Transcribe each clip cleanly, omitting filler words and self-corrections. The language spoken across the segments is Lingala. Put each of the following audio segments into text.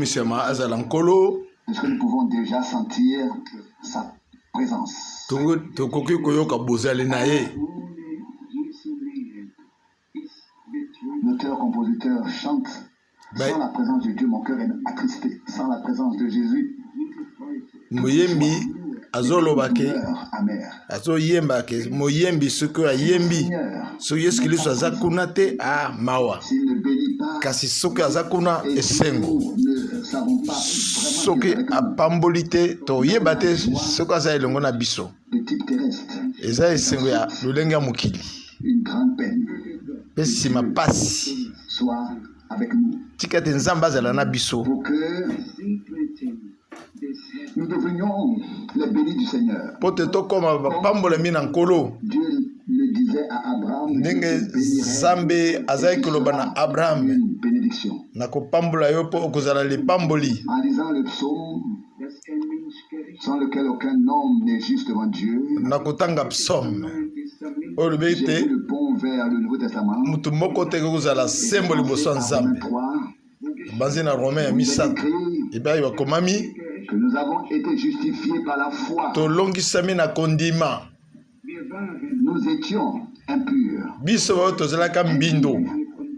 akomisema azala nkolo. Est-ce que nous pouvons déjà sentir sa présence? Tokoki koyoka bozali na ye. L'auteur-compositeur chante. Sans la présence de Dieu, mon cœur est attristé. Sans la présence de Jésus, Moyembi azolobake azoyembake moyembi soki ayembi so Yesu Kristo aza kuna te mawa kasi soki aza kuna esengo soki apamboli te toyeba te soki aza elongo na biso eza esengo ya lolenge ya mokili mpe nsima pasi tika te nzambe azala na biso. Nous devenions les bénis du Seigneur. Dieu le disait à Abraham. Une bénédiction. En lisant le psaume sans lequel aucun homme n'est juste devant Dieu. Jésus le pont vers le Nouveau Testament. Que nous avons été justifiés par la foi. Nous étions impurs.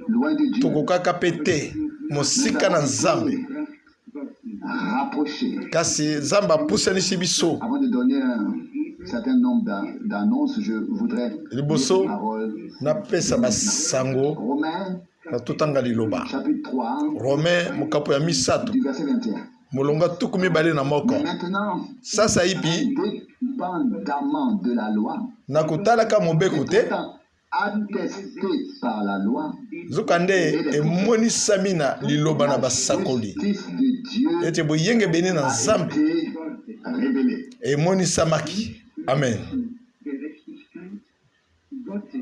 Loin de Dieu. Rapprochés. Avant de donner un certain nombre d'annonces, je voudrais lire la parole. Romains, chapitre 3, du verset 21. Maintenant, sasa ipi dépendamment de la loi, nakutalaka mobeko te attesté par la loi, zokande emonisami na liloba na basakoli ete boyenge beni na nzambe emonisamaki. Amen.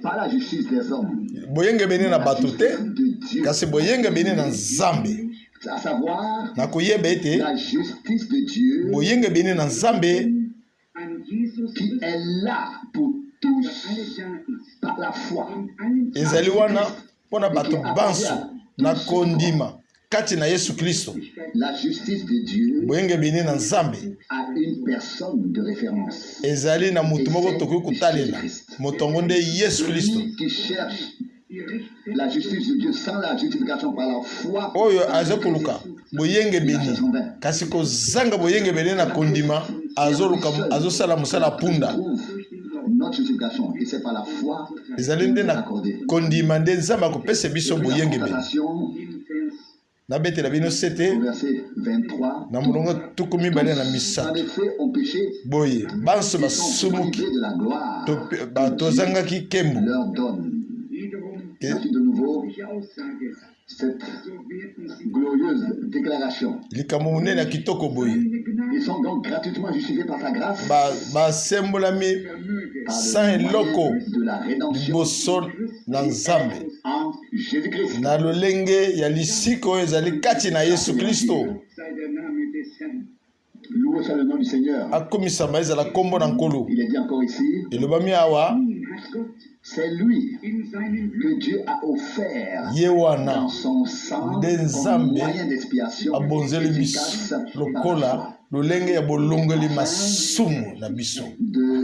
Par la justice des hommes, boyenge beni na bato te kasi boyenge beni na nzambe. À savoir la justice de Dieu boyenge beni na nzambe qui est là pour tous par la foi. Ezali wana pona bato banso na kondima kati na Yesu Kristo. La justice de Dieu boyenge beni na nzambe a une personne de référence. Ezali na mutu moko tokoki kotalela motongo nde Yesu Kristo. Qui cherche la justice de Dieu sans la justification par la foi. Oyo azokuluka boyenge beni kasi kozanga boyenge beni na kondima azoluka azosala musala punda. Notre justification et c'est par la foi. Ezali nde na kondima nde nzamba kopesa biso boyenge beni. Na betela bino sete na mulongo tukumi bale na misa boye banso basumuki tozangaki kembu. De nouveau cette glorieuse déclaration. Ils sont donc gratuitement justifiés par sa grâce. De la rédemption en Jésus-Christ. Loué soit le nom du Seigneur. Il est dit encore ici. C'est lui que Dieu a offert dans son sang comme moyen d'expiation efficace de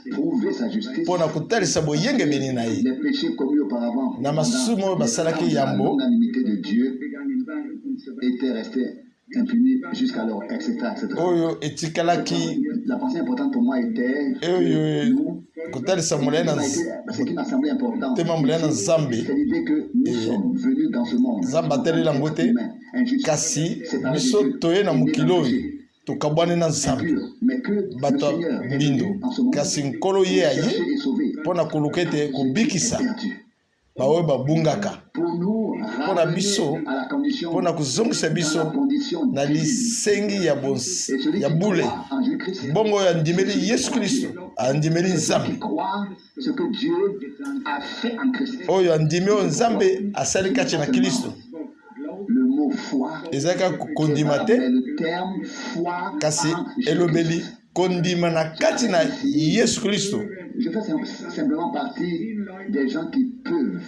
prouver sa justice. Les péchés commis auparavant dans l'unanimité de Dieu étaient restés impunis jusqu'alors, etc. La pensée importante pour moi était c'est une assemblée importante. C'est l'idée que nous sommes venus dans ce monde. Mais que le Seigneur est venu dans ce monde chercher et sauver. Pour nous ramener à la condition na lisengi ya bule bongo ya ndimeli Yesu Kristo andimeli nzambe oyo andimi nzambe asali kati na Kristo. Ezaka kondima te kasi elobeli kondima na kati na Yesu Kristo Je fais simplement partie des gens qui peuvent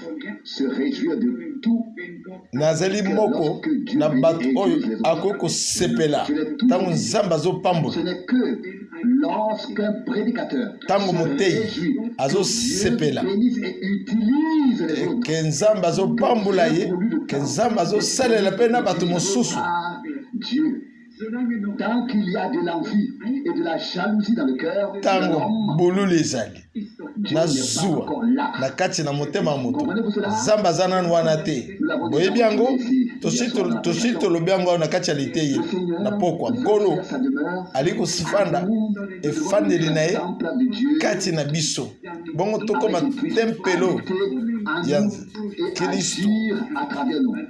se réjouir de tout. Nazali moko na bato oyo akoki kosepela ntango nzambe azopambola. Ce n'est que lorsqu'un prédicateur ntango motei azosepela ke nzambe azopambola ye, ke nzambe azosalela mpe na bato mosusu. Tant qu'il y a de l'envie et de la jalousie dans le cœur, ntango bolulu ezali na zuwa na kati na motema ya moto, nzambe aza nanu wana te. Boyebi yango tosi tolobi yango na kati ya liteye na pokwa nkolo ali kosifanda efandeli na ye kati na biso, bongo tokoma tempelo ya Kristo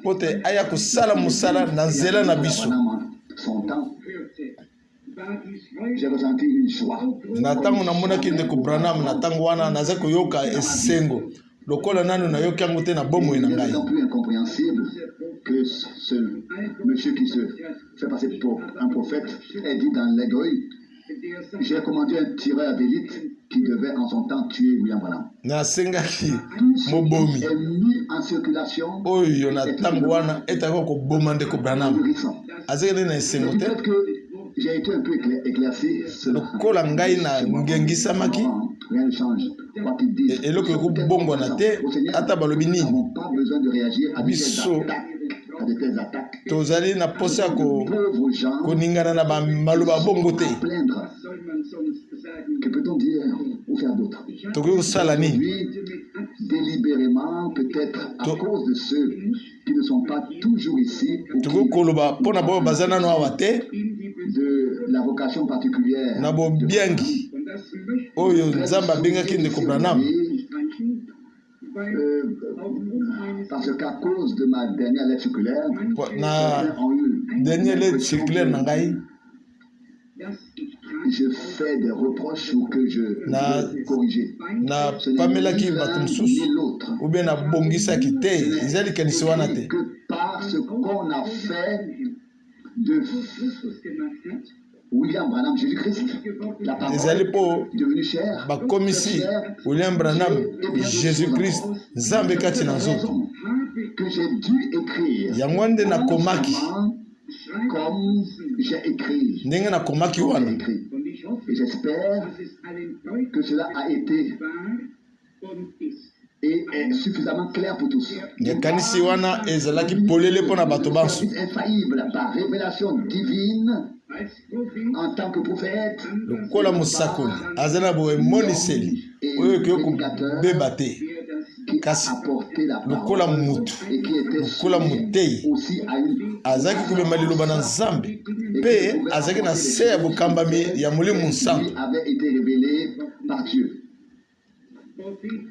po te aya kosala mosala na nzela na biso. J'ai ressenti une joie. Na tango namonaki ndeko Branham na tango wana naza koyoka esengo lokola nanu nayoki yango te na bomoi na ngai. C'est plus incompréhensible que ce monsieur qui se fait passer pour un prophète ait dit dans l'orgueil: j'ai commandé un tireur d'élite qui devait en son temps tuer William Branham. Nasengaki mobomi est mis en circulation oyo na tango wana etako koboma ndeko Branham azeli na esengo te. J'ai été un peu éclairci. Lokola ngai na ngengisamaki rien ne change. Quoi qu'il dise, eloko ekobongwa na te ata balobi nini. Pas besoin de réagir à de telles attaques. Tozali na posa koningana na maloba bongo te. Que peut-on dire ou faire d'autre? Tokoki kosala nini? Délibérément, peut-être à cause de ceux qui ne sont pas toujours ici. Tokoki koloba mpona boyo baza nano awa te. De la vocation particulière na bobiangi oyo nzambe abengaki ndeko Branham. Parce qu'à cause de ma dernière lettre circulaire, na dernière lettre circulaire na ngai, je fais des reproches ou que je veux corriger. Na pamelaki bato mosusu ou bien na bongisaki te, ezali kanisi wana te. Que par ce qu'on a fait de William Branham, Jésus-Christ, la parole est devenue chère. Bakomisi William Branham, Jésus-Christ, nzambe kati na nzoto. Que j'ai dû écrire. Yango nde na komaki. Comme j'ai écrit. Ndenge na komaki wana. Et j'espère que cela a été et est suffisamment clair pour tous. Kanisi wana ezalaki polele pona bato banso. Infaillible par révélation divine en tant que prophète. Lokola musakoli azana bo emoniseli oyo ke kobeba te. Kasi lokola mutu lokola mutei azaki kubema liloba na nzambe mpe azaki na se ya bokambami ya Molimo Nsantu.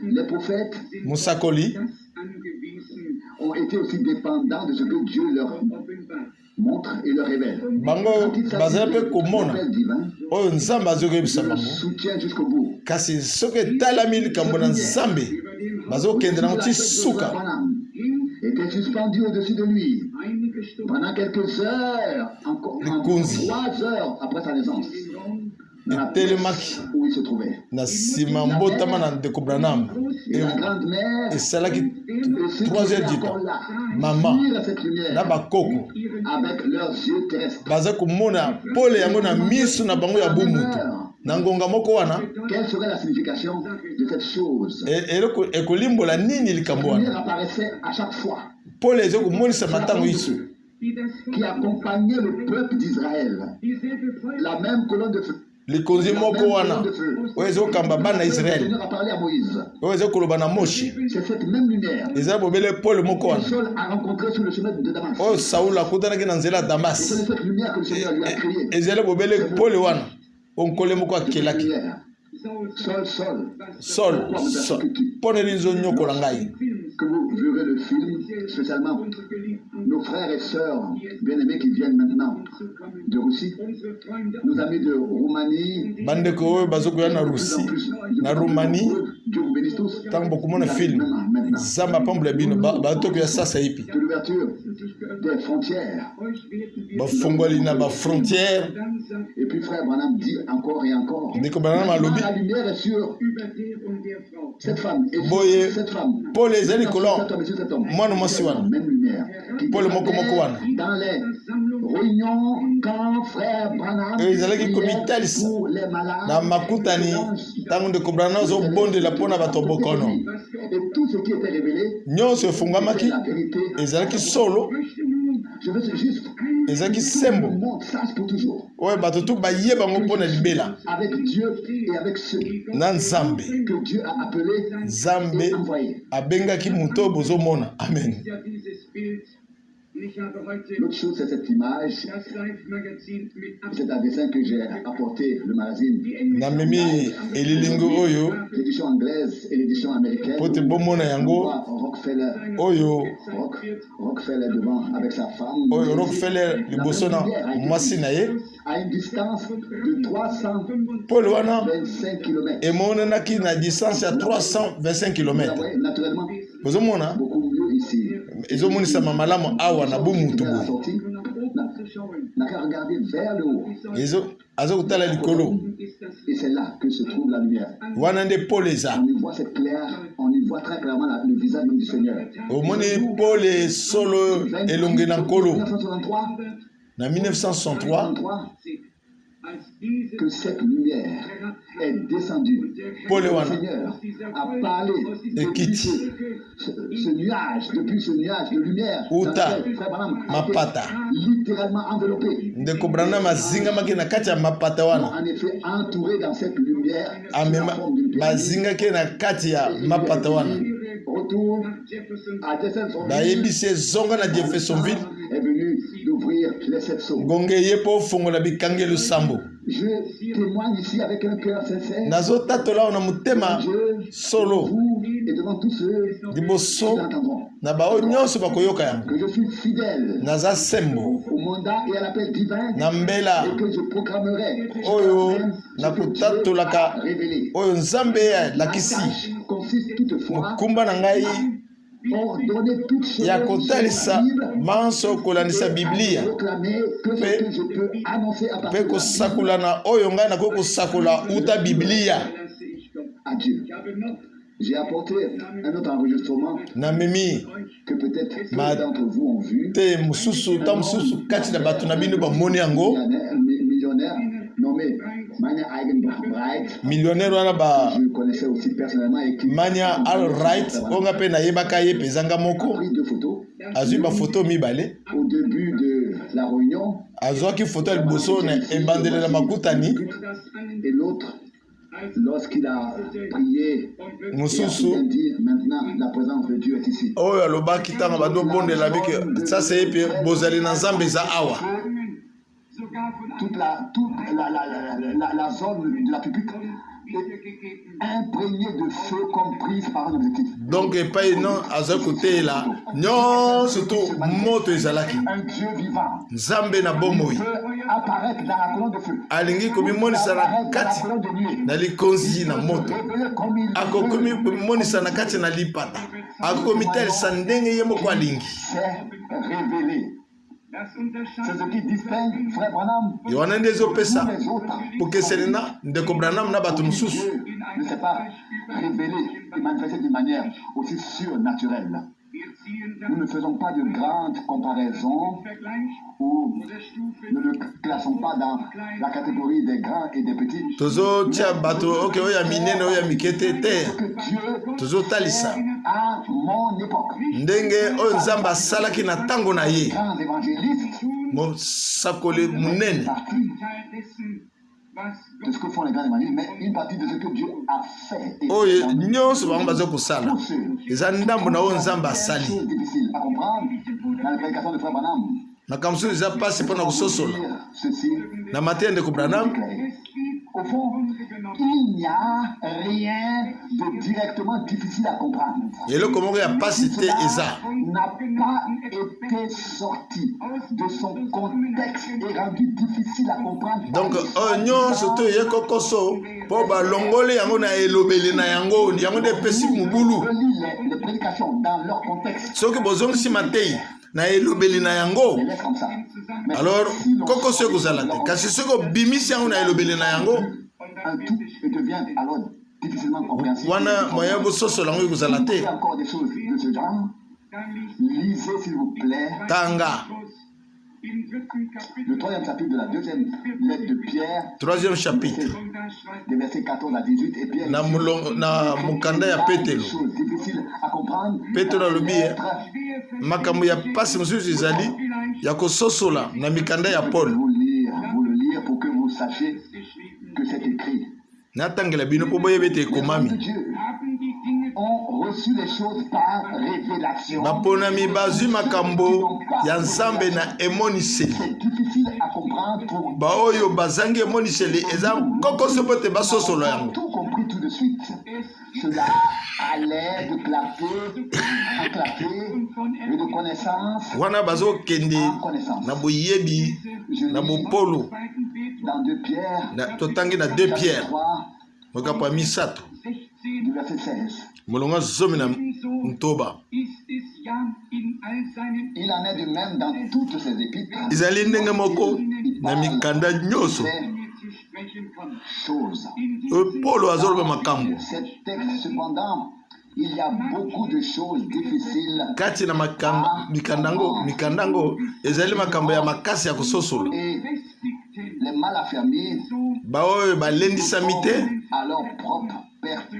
Les prophètes musakoli ont été aussi dépendants de ce que Dieu leur montre et leur révèle. Bango bazali mpe komona oyo nzambe azokuyebisa bango, soutien jusqu'au bout. kasi soki etalami likambo na nzambe bazokende nango ti suka. Était suspendu au-dessus de lui pendant quelques heures, encore 3 heures après sa naissance. Etelemaki na nsima mbotama na ndeko Branham esalaki 3 heures du temps. Mama na bakoko baza komona pole yango na miso na bango ya bumutu na ngonga moko wana. Quelle serait la signification de cette chose? Eloko ekolimbola nini likambo wana? Apparaissait à chaque fois. Pole ezokomonisa matango iso qui accompagnait le peuple d'Israël. La même colonne de feu. likonzi moko wana oyo ezokamba bana Israel oyo ezokoloba na Moshe. Eza bobele Paul moko wana oyo Saul akutanaki na nzela ya Damas. Ezali bobele Paul wana onkole moko akelaki. Sol pone linzo nyokola ngai. Que vous verrez le film, spécialement nos frères et sœurs bien-aimés qui viennent maintenant de Russie, nos amis de Roumanie, bandeko oyo bazokoya na Russie na Roumanie, Dieu vous bénisse tous, tango bokomona film maintenant. Zamba pambula bino ba to ya sasa ipi. De l'ouverture des frontières. Ba fongoli na ba frontières. Et puis frère Branham dit encore et encore. Ndeko Branham alobi. La lumière est sur cette femme. Et Boye. Cette femme. Paul ezali kolon. Cet homme. Mwana mwasi wana. Même lumière. Paul moko wana. Dans les réunions quand frère Branham ezalaki komitalis na makutani tango ndeko Branham zo bondela pona bato bokono. Et tout ce qui était révélé. Nyonso efungamaki ezalaki solo. Je veux juste ezalaki sembo. Sache pour toujours. Oye bato tu bayeba ngo pona libela. Avec Dieu et avec ceux na Nzambe que Dieu a appelé Nzambe et envoyé. abengaki muto bozomona. Amen. L'autre chose, c'est cette image. C'est un dessin que j'ai apporté, le magazine. Namemi elilingo oyo. L'édition anglaise et l'édition américaine. Pote bomona yango. Rockefeller. Oyo. Rockefeller devant avec sa femme. Oyo Rockefeller liboso na mwasi na ye. À une distance de 325 km. Emonanaki na distance ya 325 km. Naturellement. Bozomona. Beaucoup mieux ici. Ezomonisa malamu awa na bomutu bo. N'a qu'à regarder vers le haut. Azokutala likolo. Et c'est là que se trouve la lumière. Wana nde Paul eza. On y voit cette claire, on y voit très clairement le visage du Seigneur. Omoni Paul solo elonge na nkolo. 1963. Na 1963. Que cette lumière est descendue. Paul le Seigneur a parlé depuis ce nuage de lumière. Uta mapata. Littéralement enveloppé. Ndeko Branham mazinga maki na kati ya mapata wana. En effet, entouré dans cette lumière. Mazinga ke na kati ya mapata wana. Retour à Jeffersonville. Bayebise zonga na Jeffersonville. Est venu d'ouvrir les 7 sceaux. Gonge yepo fongola bikangelo sambo. Je témoigne ici avec un cœur sincère. Nazo tatola ona mutema solo. Et devant tous ceux liboso na bao nyonso bakoyoka yango. Que je suis fidèle. Naza sembo. Au mandat et à l'appel divin. Na mbela. Et que je proclamerai. Oyo na kutatolaka. Oyo Nzambe lakisi. Consiste toutefois. Kumba na ngai. Ordonner toute chose. Ya kotalisa manso kolanisa Biblia. Pe kosakula na oyo ngai na kosakula uta Biblia. Adieu. J'ai apporté un autre enregistrement Namemi que peut-être peu d'entre vous ont vu. Te mususu ta mususu kati na batu na bino ba moni yango. Millionnaire nommé Mania Eigenbright. Millionnaire wana ba je connaissais aussi personnellement et qui Mania Albright onga pe na yebaka ye pezanga moko. Pris deux photos. Azui ba photo mibale. Au début de la réunion. Azwaki photo liboso na ebandele na makutani. Et l'autre lorsqu'il a prié, dit maintenant la présence de Dieu est ici. Oh, alobaki tanga bado bonde la bike ça c'est puis bozali na Nzambe za awa. Toute la zone de la pupitre imprégnée de feu comme prise par un objectif. Donc pas non à ce côté là. Non surtout moto ezalaki. Un Dieu vivant. Nzambe na bomoi. Apparaître dans la colonne de feu. Alingi komi monisa na kati na likonzi na moto. Ako komi monisa na kati na lipata. Ako komi tel sandenge yemo kwa lingi. C'est révélé. C'est ce qui distingue frère Branham. Yohana ndezo pesa. Pour que Selena ndeko Branham na batu mususu. Ne s'est pas révélé et manifesté d'une manière aussi surnaturelle. Nous ne faisons pas de grandes comparaisons ou nous ne classons pas dans la catégorie des grands et des petits. Tozo tia bato oke oya minene oya mikete te. Tozo talisa. À mon époque. Ndenge oyo Nzambe asalaki na tango na ye. Grands évangélistes. Mo sakole munene. De ce que font les grands évangélistes, mais une partie de ce que Dieu a fait. Oh, nyonso bango bazo kosala. Eza ndambo na oyo Nzambe asali. C'est difficile à comprendre dans la prédication de frère Branham. Makambo so eza pasi mpona kososola. Na mateya ndeko Branham. Au fond, il n'y a rien de directement difficile à comprendre. Eloko moko ya pasi te eza. N'a pas été sorti de son contexte et rendu difficile à comprendre. Donc, nyonso to yeko koso po ba longole yango na elobele na yango nde pesi mubulu. les prédications dans leur contexte. Ce que besoin si matei na elobeli na yango. Les laisse comme ça. Mais Alors si l'on koko ce que vous allez kasi ce que bimisi yango na elobeli na yango. un tout devient alors difficilement compréhensible. Wana moyen bo soso lango vous allez Il y a encore des choses de ce genre. Lisez s'il vous plaît. Tanga. Le 3e chapitre de la 2e lettre de Pierre. 3e chapitre. Des versets 14 à 18 et Pierre. Na mukanda ya Petelo. Chose difficile à comprendre. Petelo alobi makambo ya pasi mususu ezali ya kososola na mikanda ya Paul. Vous le lire pour que vous sachiez que c'est écrit. Natangela bino po boyebete ekomami. Ont reçu les choses par révélation. Baponami bazwi makambo ya Nzambe na emoniseli. C'est difficile à comprendre pour Baoyo bazangi emoniseli eza koko sopote basosolo yango. tout compris tout de suite. Cela allait de clarté en clarté et de connaissance Wana bazo kende en connaissance. na boyebi na bopolo Dans 2 Pierre, na totangi na 2 Pierre 3, mokapo ya misato du verset 16. molongo zomi na ntoba. Il en est de même dans toutes ses épîtres. Ezali ndenge moko na mikanda nyonso Choses. Polo azoloba makambo Ces textes, cependant, il y a beaucoup de choses difficiles kati na mikandango ezali makambo ya makasi ya kososola et les mal affermis baoyo balendisami te à leur propre perte.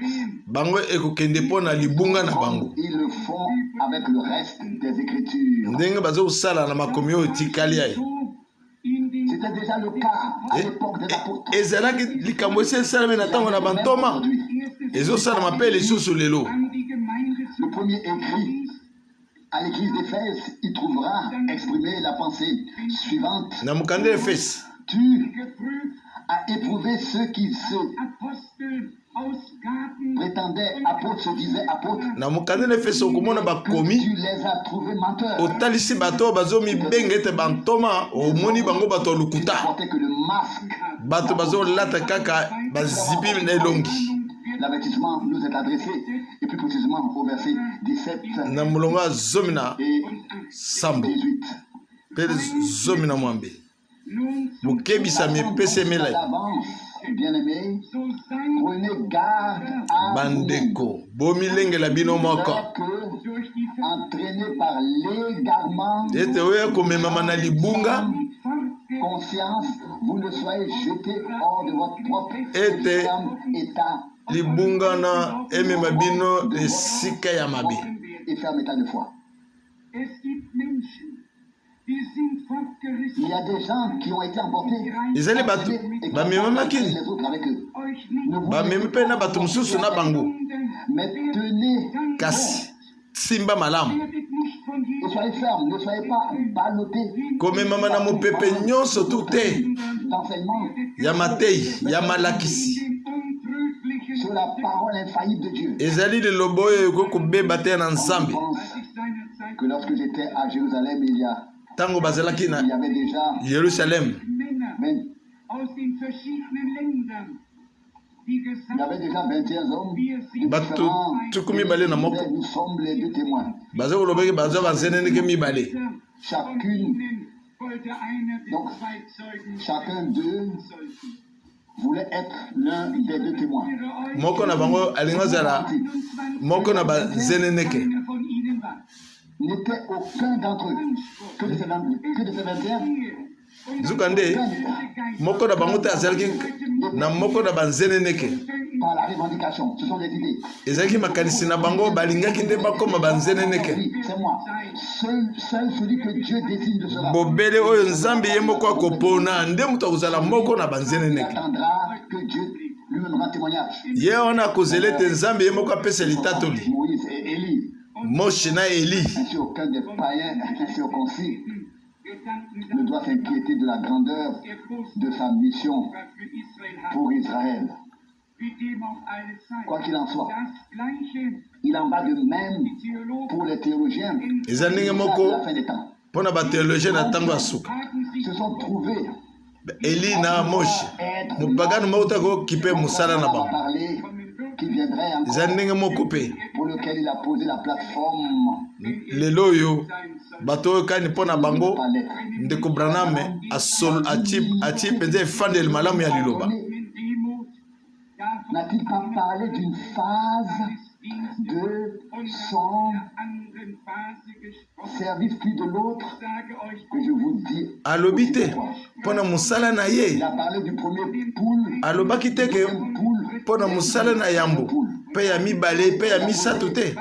bango ekokende mpo na libunga na bango Ils le font avec le reste des Écritures. ndenge bazosala na makomi oyo etikali aye. C'était déjà le cas à l'époque des apôtres. Ezalaki likambo esi esalami na ntango na bantoma ezosalama mpe lisusu lelo. Le premier écrit à l'église d'Éphèse, il trouvera exprimé la pensée suivante. Na mokanda ya Efese Tu as éprouvé ceux qui se prétendaient apôtres, se disaient apôtres. na mokanda ya Efese okomona bakomi Tu les as trouvés menteurs. otalisi bato oyo bazomibenga ete bantoma omoni bango bato ya lokuta Portaient que le masque. bato bazolata kaka bazipi na elongi. L'avertissement nous est adressé, et plus précisément au verset 17 Na molongo ya zomi na et sambo 18. mpe zomi na mwambe bokebisami epesemela D'avance, bien-aimés, prenez garde à bandeko bomilengela bino moko que, entraînés par l'égarement, ete oyo komemama na libunga conscience, vous ne soyez jetés hors de votre propre Ete ferme état libunga na emema bino esika ya mabe. et ferme état de foi. Il y a des gens qui ont été emportés Ezali bato bamemamaki les autres avec eux. Ne vous bamemi mpe na bato mosusu na bango mais tenez kasi simba malamu et soyez fermes, ne soyez pas ballottés komemama na mopepe nyonso tu te d'enseignement ya matei ya malakisi. sur la parole infaillible de Dieu. Ezali liloba oyo ekoki kobeba te na Je Nzambe. pense que lorsque j'étais à Jérusalem, il Ntango bazalaki na y avait déjà Yerusalem 21 hommes de bato différents tuku mibale na moko nous sommes les deux témoins. baza kolobaki bazwa banzeneneke mibale Chacune, donc chacun d'eux voulait être l'un des deux témoins. moko na bango alingi azala moko na banzeneneke. N'était aucun d'entre eux que de ces 21 Zuka nde moko na bango te azalaki na moko na banzeneneke. par la revendication. Ce sont des idées. Ezalaki makanisi na bango balingaki nde bakoma banzeneneke. Oui, c'est moi. Seul celui que Dieu désigne de cela. Bobele oyo Nzambe ye moko akopona nde moto akozala moko na Il banzeneneke. attendra que Dieu lui donnera témoignage. Ye wana akozela ete Nzambe ye moko apesa litatoli. Moïse et Élie, Moshe na Eli ainsi aucun des païens incirconcis ne doit s'inquiéter de la grandeur de sa mission pour Israël. Quoi qu'il en soit, il en va de même pour les théologiens eza ndenge à moko la fin des temps. mpona batheologien na ntango ya suka. Se sont trouvés Eli na Moshe mopagano moko te akokipe mosala na bango. parler qui viendrait encore, pour lequel il a posé la plateforme. Lelo yo bato oyo kani mpona bango ndeko Branham achi penza efandeli malamu ya liloba. N'a-t-il pas parlé d'une phase de son service plus de l'autre que je vous dis? Alobi te mpona musala na ye. Il a parlé du premier poule. Alobaki te ke mpona musala na yambo pe ya mibale pe ya misato te.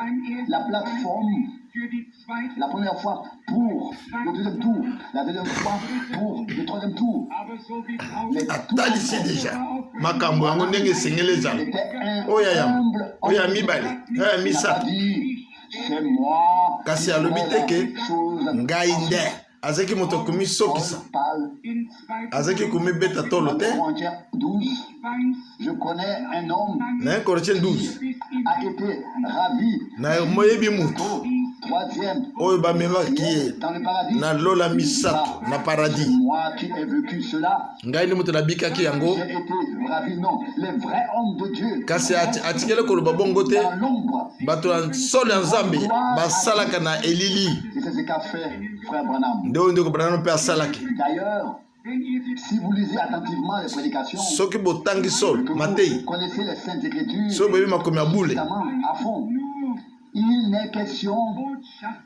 La plateforme, la première fois pour le deuxième tour, la deuxième fois pour le troisième tour. Atalisi deja makambo yango ndenge esengeli ezala oyo ya yambo oyo ya mibale oyo ya misato. Kasi alobi te ke ngai nde azaki moto komi sokisa azaki komi beta tolo te. Je connais un homme na 1 Corinthiens 12 a été ravi na moyebi mutu troisième oyo bamemaki ye na lola misato na paradis. Moi qui ai vécu cela, ngai ndi moto nabikaki yango. j'ai été ravi. Non, les vrais hommes de Dieu kasi atikele koloba bongo te dans l'ombre. bato ya solo ya nzambe basalaka na elili. C'est ce qu'a fait frère Branham. nde oyo ndeko Branham mpe asalaki. D'ailleurs, si vous lisez attentivement les prédications, soki botangi solo que matei vous connaissez les saintes écritures, soki boyebi makomi ya bule évidemment, à fond, il n'est question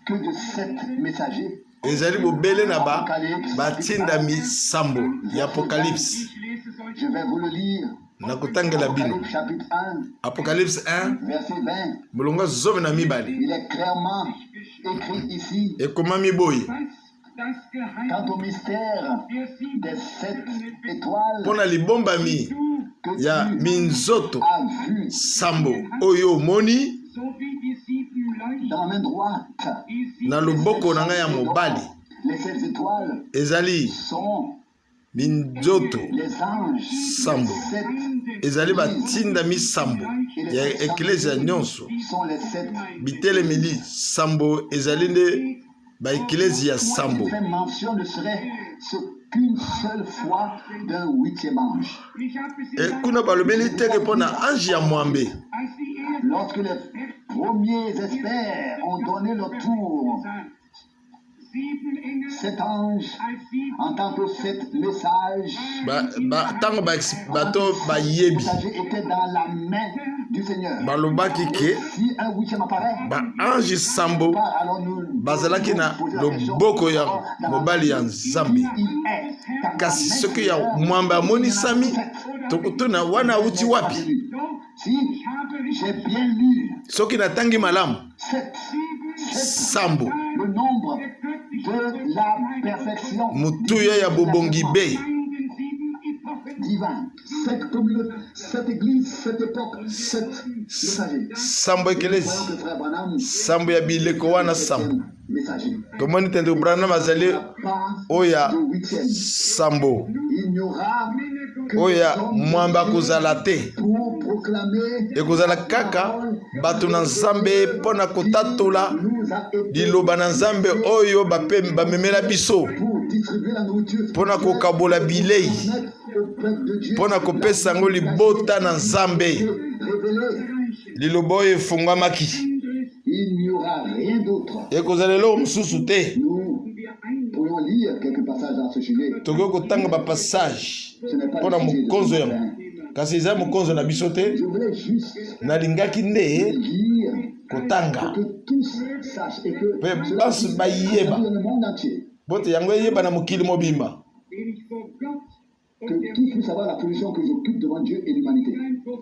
que de 7 messagers. ezali bobele na batindami sambo ya Apocalypse. Je vais vous le lire. na kotangela bino Apocalypse chapitre 1, Apocalypse 1 verset 20. molongo zomi na mibale Il est clairement écrit ici, ekomami boye quant au mystère des 7 étoiles mpona libombami que ya tu minzoto as vu sambo oyo omoni dans ma main droite. na loboko na ngai ya mobali. Les 7 étoiles ezali sont minzoto les anges. sambo Les 7 ezali batindami sambo ya eklesia nyonso. sont les 7. bitelemeli sambo ezali nde baeklesia sambo. Il fait mention ne serait ce qu'une seule fois d'un 8e ange. kuna balobeli teke mpona ange ya mwambe. Lorsque les premiers experts ont donné leur tour, 7 anges en tant que 7 messages ntango bato bayebi étaient dans la main du Seigneur. balobaki ke Si un 8e apparaît, baange sambo alors nous bazalaki na loboko ya mobali ya nzambe. il est. kasi soki ya mwambe amonisami tokotuna wana auti wapi. Si j'ai bien lu soki natangi malamu 7, sambo le nombre de la perfection mutuya ya bobongi be divin, 7 communautés, 7 églises, 7 époques, 7 messagers. sambo ekelesi Voyons que frère Branham sambo ya bileko wana sambo messager. tomoni te ndeko Branham azali Pas oya de 8e. sambo Il n'y aura que oya des hommes mwamba de Dieu akozala te pour proclamer ekozala kaka bato na nzambe mpona kotatola nous a été liloba na nzambe oyo bamemela biso pour distribuer la nourriture mpona kokabola bilei au peuple de Dieu. mpona kopesa yango libota na nzambe. Révélé. liloba oyo efungwamaki Il n'y aura rien d'autre. ekozala eloko mosusu te. Nous pourrions lire quelques passages à ce sujet. tokoki kotanga bapassage Ce n'est pas mpona le sujet de mokonzo ce yango matin. kasi eza mokonzo na biso te. Je voulais juste nalingaki nde lire kotanga que tous sachent et que mpe cela basi puisse bayeba être dans le monde entier. bote yango eyeba na mokili mobimba Que tous puissent savoir la position que j'occupe devant Dieu et l'humanité.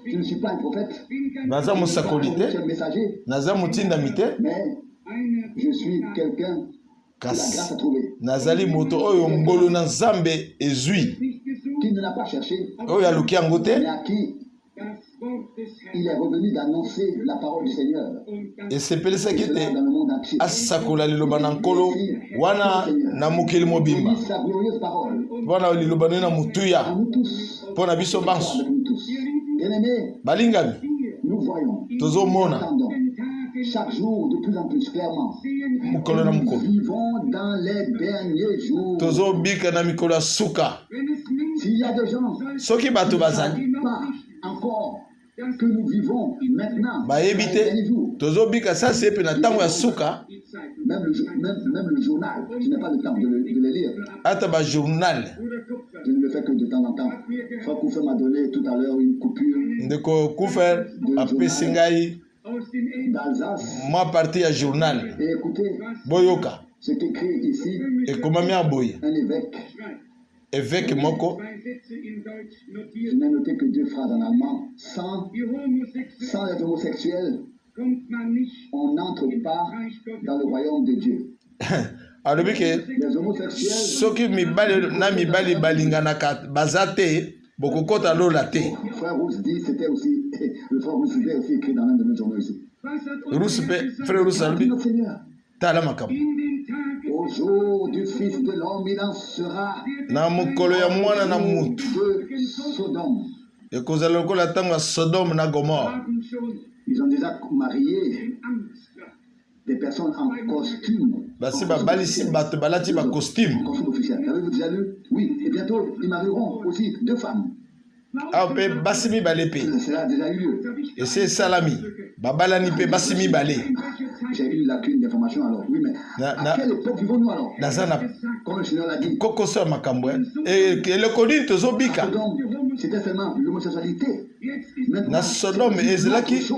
Je ne suis pas un prophète, naza mosakoli je suis te un messager, naza motindami te mais je suis quelqu'un que la grâce kasi a trouvé, nazali moto oyo ngolu na nzambe ezwi qui ne l'a pas cherché, oyo aluki yango te mais à qui il est revenu d'annoncer la parole du Seigneur. esepelisaki Cela te dans le monde entier. asakola liloba na nkolo wana na mokili mobimba Bénisse sa glorieuse parole. mpona liloba nini na À motuya nous tous, mpona biso banso avec nous tous. Bien-aimés, balingami nous voyons, tozomona entendons chaque jour de plus en plus clairement. mokolo na Nous mokolo vivons dans les derniers jours. tozobika na mikolo ya suka. S'il y a des gens soki bato qui ne bazali savent pas encore que nous vivons maintenant. Bah éviter. Tozobika ça c'est penatango ya suka. Même le journal, je n'ai pas le temps de le lire. Ata ba journal. Je ne le fais que de temps en temps. Frère Koufer m'a donné tout à l'heure une coupure. Ndeko Koufer a Singai. D'Alsace. Moi parti à journal. Et écoutez, Boyoka. Ce qu'écrit ici. Et comment mi aboy. Un évêque. Évêque Moko. Je n'ai noté que 2 phrases en allemand. Sans les homosexuels, on n'entre pas dans le royaume de Dieu. Alors les homosexuels, soki mibali balinganaka bazate bokokota lola te. Frère Rousse dit, c'était aussi le frère Rousse était aussi écrit dans l'un de nos journaux ici. Frère Rousse albi tala makambo. Au jour du fils de l'homme, il en sera na mokolo ya mwana na mutu de Sodome. Ekozala lokola tango ya Sodome na Gomorre. Ils ont déjà marié des personnes en costume. Basi balisi bato balati ba costume. En costume officiel. Avez-vous déjà lu? Oui. Et bientôt, ils marieront aussi 2 femmes. Ah, pe basimi balepe. Cela a déjà eu lieu. Et c'est salami. Babalani pe basimi balé. J'ai eu une lacune d'information alors. Oui, mais à quelle époque vivons-nous alors? Comme le Seigneur l'a dit. Koko so makambo. Et le Kodir tozobika. C'était seulement l'homosexualité. Na Sodome ezalaki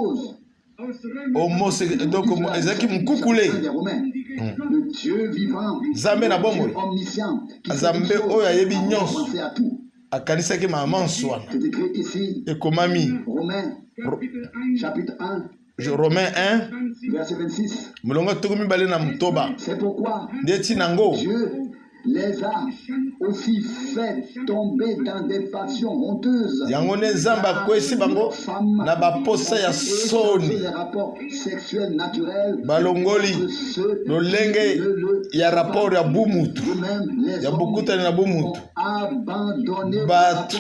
homosexuel donc ezalaki mukukule. Le Dieu vivant. Zambe na bongo. Omniscient. Zambe oyo ayebi nyonso. Akanisaki mama nswana. C'est écrit ici. Ekomami. Romains chapitre 1. Romains 1 verset 26. Mulongo tukumi bale na mtoba. C'est pourquoi Ndeti nango. Dieu les a aussi fait tomber dans des passions honteuses. Yango ne zamba kwesi bango na baposa ya soni. Les rapports sexuels naturels. Balongoli lolenge ya rapport ya bumutu. Ya bukutani na bumutu. Batu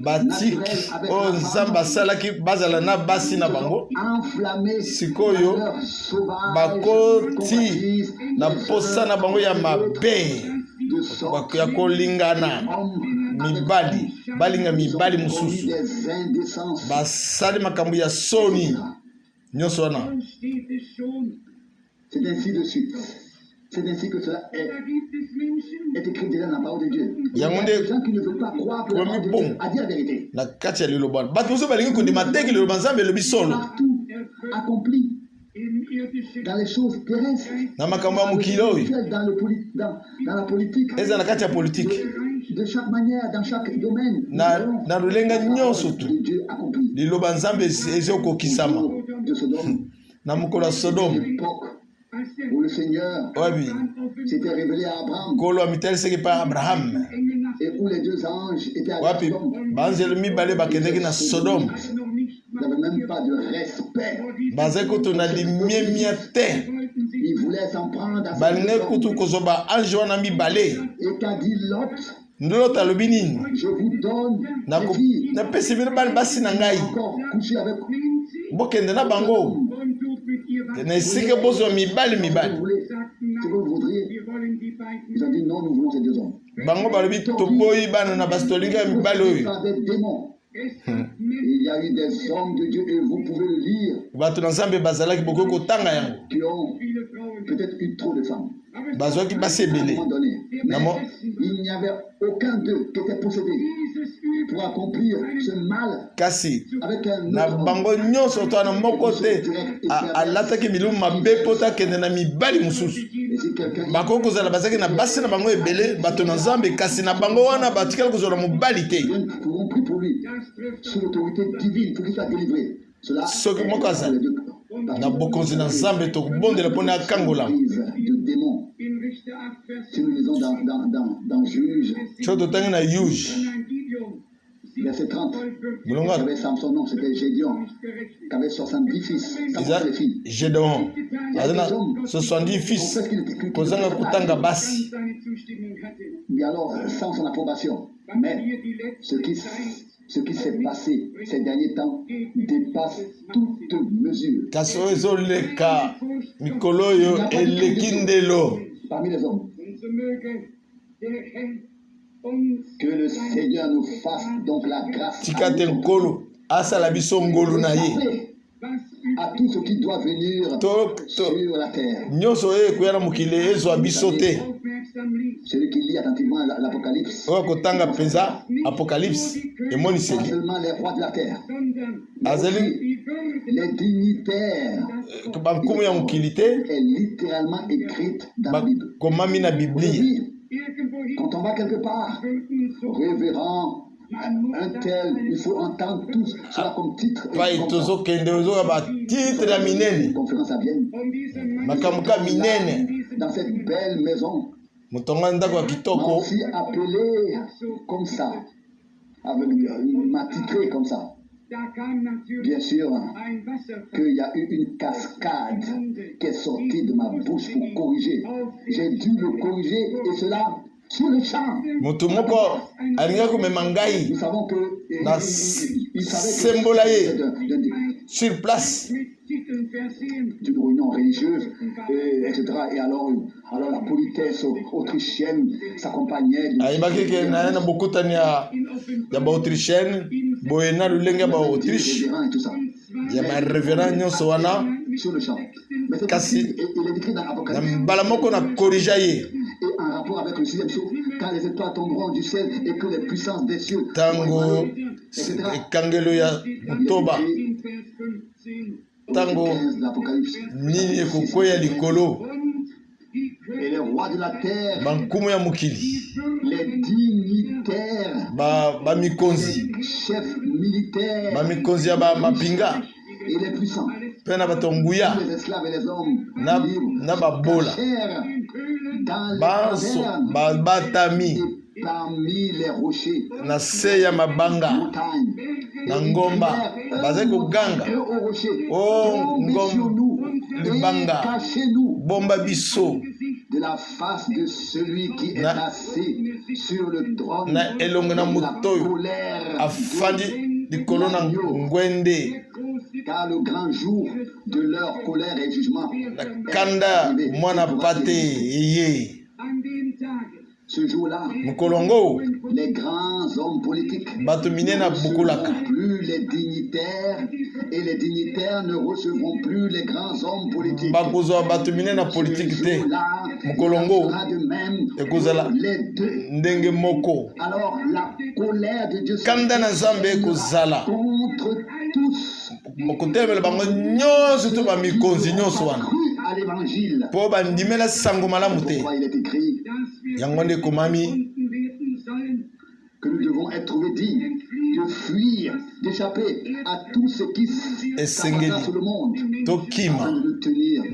batiki o nzamba salaki bazala na basi na bango sikoyo bakoti na posa na bango ya mabe ya kolingana mibali balinga mibali mususu basali makambo ya soni nyonso wana. C'est ainsi de suite. C'est ainsi que cela est écrit déjà dans la parole de Dieu. Il y a des gens qui ne veulent pas croire que la parole de Dieu a dit la vérité. Partout accompli dans les choses terrestres, dans la politique, de chaque manière, dans chaque domaine, Dieu accompli. De Sodome. Où le Seigneur s'était révélé à Abraham et où les 2 anges étaient à Sodome. Ils n'avaient même pas de respect. Ils voulaient s'en prendre à et qu'a dit Lot? Je vous donne des filles encore coucher avec vous. Nesike bozo mibali. Ils ont dit non, nous voulons ces 2 hommes. Bango balobi toboyi bana na bastolinga mibali oyo. Il y a eu des hommes de Dieu et vous pouvez le lire. Bato na Nzambe bazalaki bokoko tanga yango. Qui ont peut-être eu trop de femmes. Bazwaki basi ebele. Mais il n'y avait aucun d'eux qui était possédé pour accomplir ce mal. Kasi na bango nyonso to na moko te alataki milumu mabe pota kende na mibali mususu. Bako kozala bazaki na basi na bango ebele bato na Nzambe kasi na bango wana batikala kozala mobali te. Pour prie pour lui sous l'autorité divine pour qu'il soit délivré. Cela soki moko azala na bokonzi na Nzambe tokobondela mpona akangola. Si nous lisons dans Juge, verset 30, il y avait Samson, non, c'était Gédéon, qui avait 70 fils, sans filles. Gédéon, 70 fils, kozanga kutanga basi. Et alors, sans son approbation. Mais ce qui s'est passé ces derniers temps dépasse toute mesure. Parmi les hommes, que le Seigneur nous fasse donc la grâce asala biso ngolu na ye à tout ce qui doit venir sur la terre. Nyonso ekoya na mokili ezwa biso te. Celui qui lit attentivement l'Apocalypse. Oyo kotanga penza Apocalypse emoniseli. Pas seulement les rois de la terre. Azali les dignitaires. Bankumu ya mokili te. Est littéralement écrite dans la Bible. Komami na Biblia. Quand on va quelque part, révérend un tel, il faut entendre tout cela comme titre. Conférence à Vienne. Dans cette belle maison. Aussi appelé comme ça. M'a titré comme ça. Bien sûr qu'il y a eu une cascade qui est sortie de ma bouche pour corriger. J'ai dû le corriger et cela sur le champ. Nous savons que il savait que sur place d'une réunion religieuse, etc. Et alors la politesse autrichienne s'accompagnait. Il y a autrichienne, boyena lulenga ba Autriche. Il y a révérend soana sur le champ. Kasi il est écrit dans l'Apocalypse. Balamoko na corrigeaye. Et en rapport avec le sixième jour, quand les étoiles tomberont du ciel et que les puissances des cieux. Tango kangelo ya Toba. Tango ni ekokoya likolo. Et les rois de la terre, bankumu ya mokili, les dignitaires, ba mikonzi, chefs militaires, ba mikonzi ya ba mapinga, et les puissants, pena batonguya, les esclaves et les hommes, na babola, banso batami, parmi les rochers, na se ya mabanga, na ngomba, baze koganga, oh ngomba, libanga, bomba biso, de la face de celui qui est assis sur le trône, na elongo na mutoyo afandi likolo na ngwende, car le grand jour de leur colère et jugement kanda mwana pate ye. Ce jour-là, les grands hommes politiques ne plus les dignitaires et les dignitaires ne recevront plus les grands hommes politiques. Ce jour-là, de même les deux. Alors la colère de Dieu contre tous à l'évangile. Pourquoi il est écrit que nous devons être dignes de fuir, d'échapper à tout ce qui s'abat sur le monde, afin de nous tenir.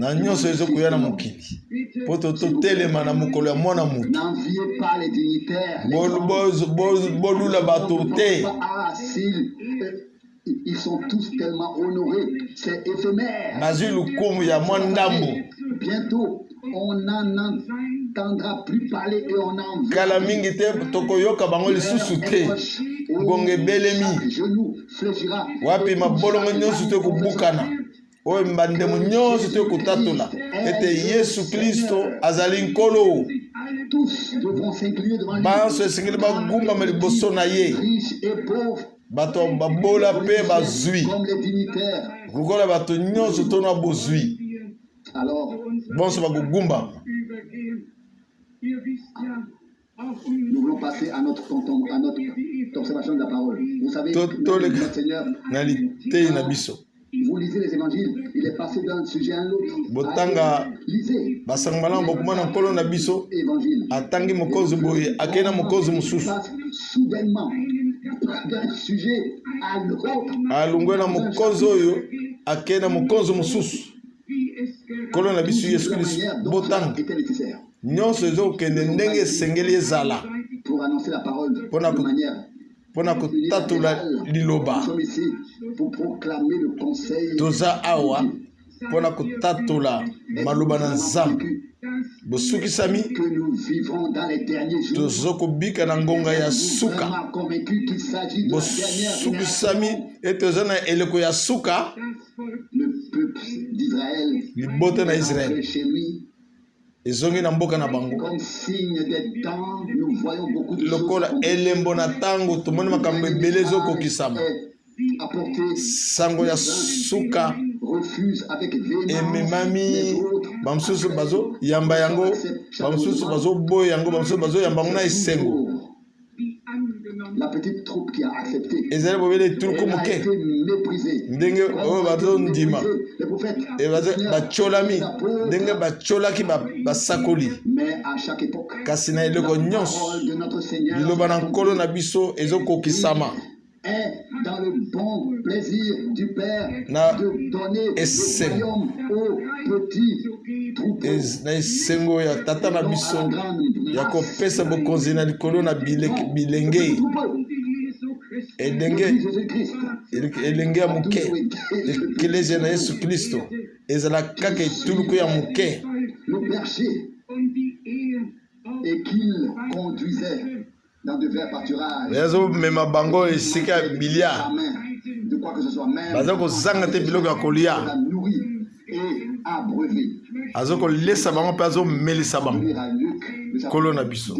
N'enviez pas les dignitaires. Ils sont tous tellement honorés, c'est éphémère. Bientôt, on n'en entendra plus parler et on en genou fléchira. Oyo mbandemo nyonso te kutatola ete Yesu Kristo azali nkolo. Tous devront s'incliner devant lui. Banso esengeli bagumba liboso na ye. Bato babola pe bazwi. Kukola bato nyonso to na bozwi. Alors, bonso bagugumba. Nous voulons passer à notre observation de la parole. Vous savez, notre Seigneur, vous lisez les évangiles, il est passé d'un sujet à un autre. Botanga lisez. Basangala bokumana nkolo na biso. Atangi mokozi boye akena mokozi mususu. Soudainement d'un sujet à l'autre. Alungwena mokozi oyo akena mokozi mususu. Kolo na biso Yesu Kristo botanga. Nyonso ezokende ndenge esengeli ezala. Pour annoncer la parole de manière pona kotatula liloba. Pour proclamer le conseil. Toza awa pona kotatula maloba na Nzambe. Bosukisami que nous vivons dans les derniers jours. Tozokobika na ngonga ya suka. Bosukisami etoza na eleko ya suka. Le peuple d'Israël libote na Israël ezongi na mboka na bango. Comme signe des temps, nous voyons beaucoup de lokola elembo na tango tomoni makambo ebele ezokokisama. sango ya suka ememami bamosusu bazo yamba yango bamosusu bazo boya yango bamosusu bazo yamba yango na esengo ezali bobele tuluku moke ndenge oyo bazo ndima bacholami ndenge bacholaki basakoli kasi na eloko nyonso liloba na nkolo na biso ezokokisama dans le bon plaisir du Père de donner le royaume aux petits troupeaux. Na esengo ya tata na biso ya kopesa bokonzi na likolo na bilenge elenge ya moke eklezia na Yesu Kristo ezala kaka etuluku ya moke et qu'il conduisait dans de verts pâturages. Yazo mema bango esika bilia. Bazo kozanga te biloko ya kolia. Azo kolesa bango pe azo melisa bango. Kolo na biso.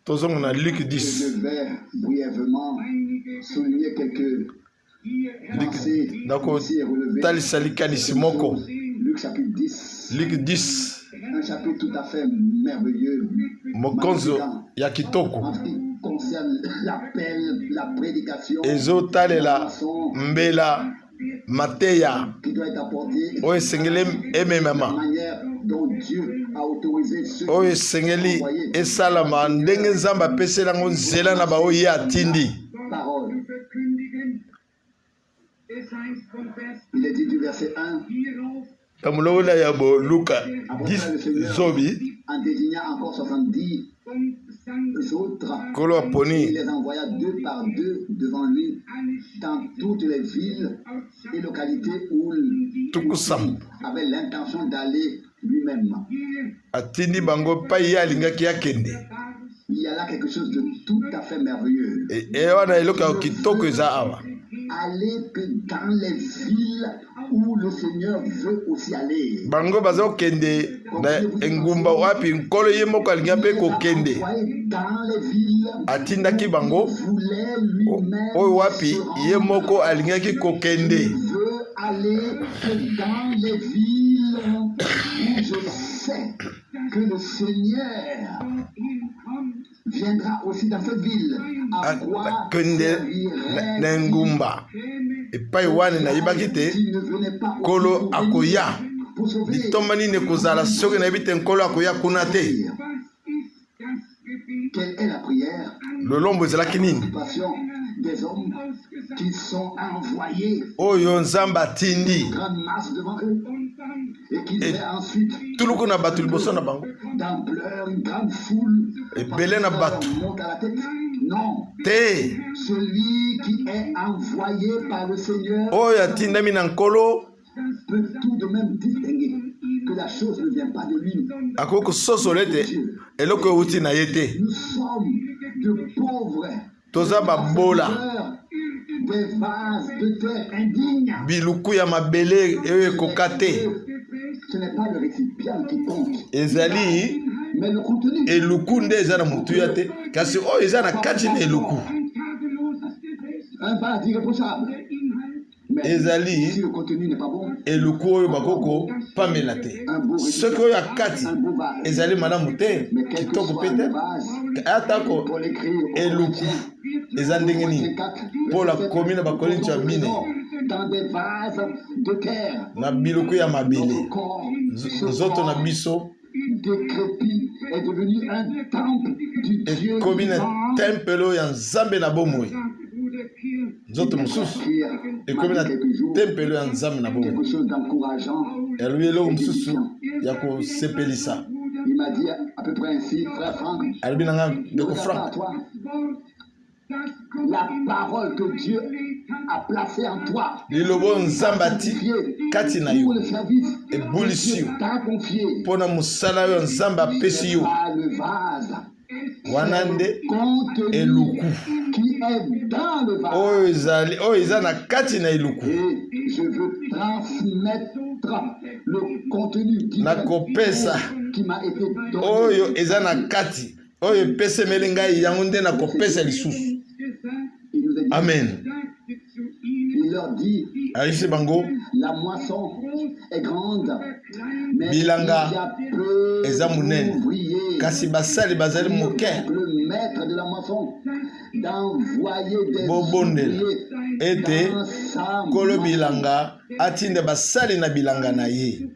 Tozongo na Luc 10. Je vais brièvement souligner quelques pensées. Dako talisa likanisi moko. Luc chapitre 10. Luc 10. Un chapitre tout à fait merveilleux. Mokonzo ya kitoko. En ce qui concerne l'appel, la prédication. Ezotalela mbela mateya. Qui doit être apporté. Oye sengele ememama. La manière dont Dieu a autorisé ceux. Oye sengeli esalama ndenge Nzambe apesela ngo nzela na ba oye atindi. Parole. Il est dit du verset 1. Kamulola ya bo Luka 10 zobi en désigna encore 70 autres. Kolo aponi. Il les envoya 2 par 2 devant lui dans toutes les villes et localités où il avait l'intention d'aller lui-même. Atindi bango pa ya lingaki yakende. Il y a là quelque chose de tout à fait merveilleux. Et wana eloka kitoko eza awa. Aller dans les villes où le Seigneur veut aussi aller. Bango bazo kende na engumba wapi nkolo ye moko alinga pe ko kende. Atindaki bango oyo wapi ye moko alingaki ko kende. Aller dans les villes où je sais que le Seigneur viendra aussi dans cette ville. À quoi na ngumba epai wane na yibaki te kolo akoya litomba nini kozala soki na yebi te nkolo akoya kuna te. Quelle est la prière? Lolombo ezalaki nini? Des hommes qui sont envoyés. Oyo Nzambe atindi. Grande masse devant eux. Et qui fait ensuite. Tuluku na batu liboso na bango. D'ampleur, une grande foule. Ebele na batu. Monte à la tête. Non. Te. Celui qui est envoyé par le Seigneur. Oyo atindami na nkolo. Peut tout de même distinguer que la chose ne vient pas de lui. Akoko sosolete eloko euti na ye te. Nous sommes de pauvres. Toza babola. Des vases de terre indignes. Biluku ya mabele eyo ekoka te. Ce n'est pas le récipient qui compte. Ezali mais le contenu. Eluku nde eza na mutu ya te kasi oyo eza na kati na eluku. Un vase irréprochable. Ezali si le contenu n'est pas bon, eluku oyo bakoko pamela te. Soki oyo akati ezali malamu te kitoko pete atako eluku eza ndenge nini Paul akomi na bakorinto ya mine na biluku ya mabele nzoto na biso ekomi na tempelo ya Nzambe na bomoi. Nzoto mosusu ekomi na tempelo ya Nzambe na bomoi. Elobi eloko mosusu ya kosepelisa. Il m'a dit à peu près ainsi, frère Franck. Elobi na nga ndeko Franck. La parole que Dieu a placée en toi. Lilobo Nzambe ati kati na yo. Pour le service ebulisi yo. t'a confié. Pona musala yo Nzambe apesi yo. Le vase. Wana nde eluku. Qui est dans le vase. Oyo ezali oyo eza na kati na eluku. Et je veux transmettre le contenu qui m'a été donné. Oyo eza na kati. Oyo epesemeli ngai yango nde na kopesa lisusu. Amen. leur dit, ayise bango la moisson est grande, mais bilanga il y a peu eza munene d'ouvriers. kasi basali bazali moke Le maître de la moisson d'envoyer des bobondela ouvriers ete dans sa kolo moisson. bilanga atinda basali na bilanga na ye.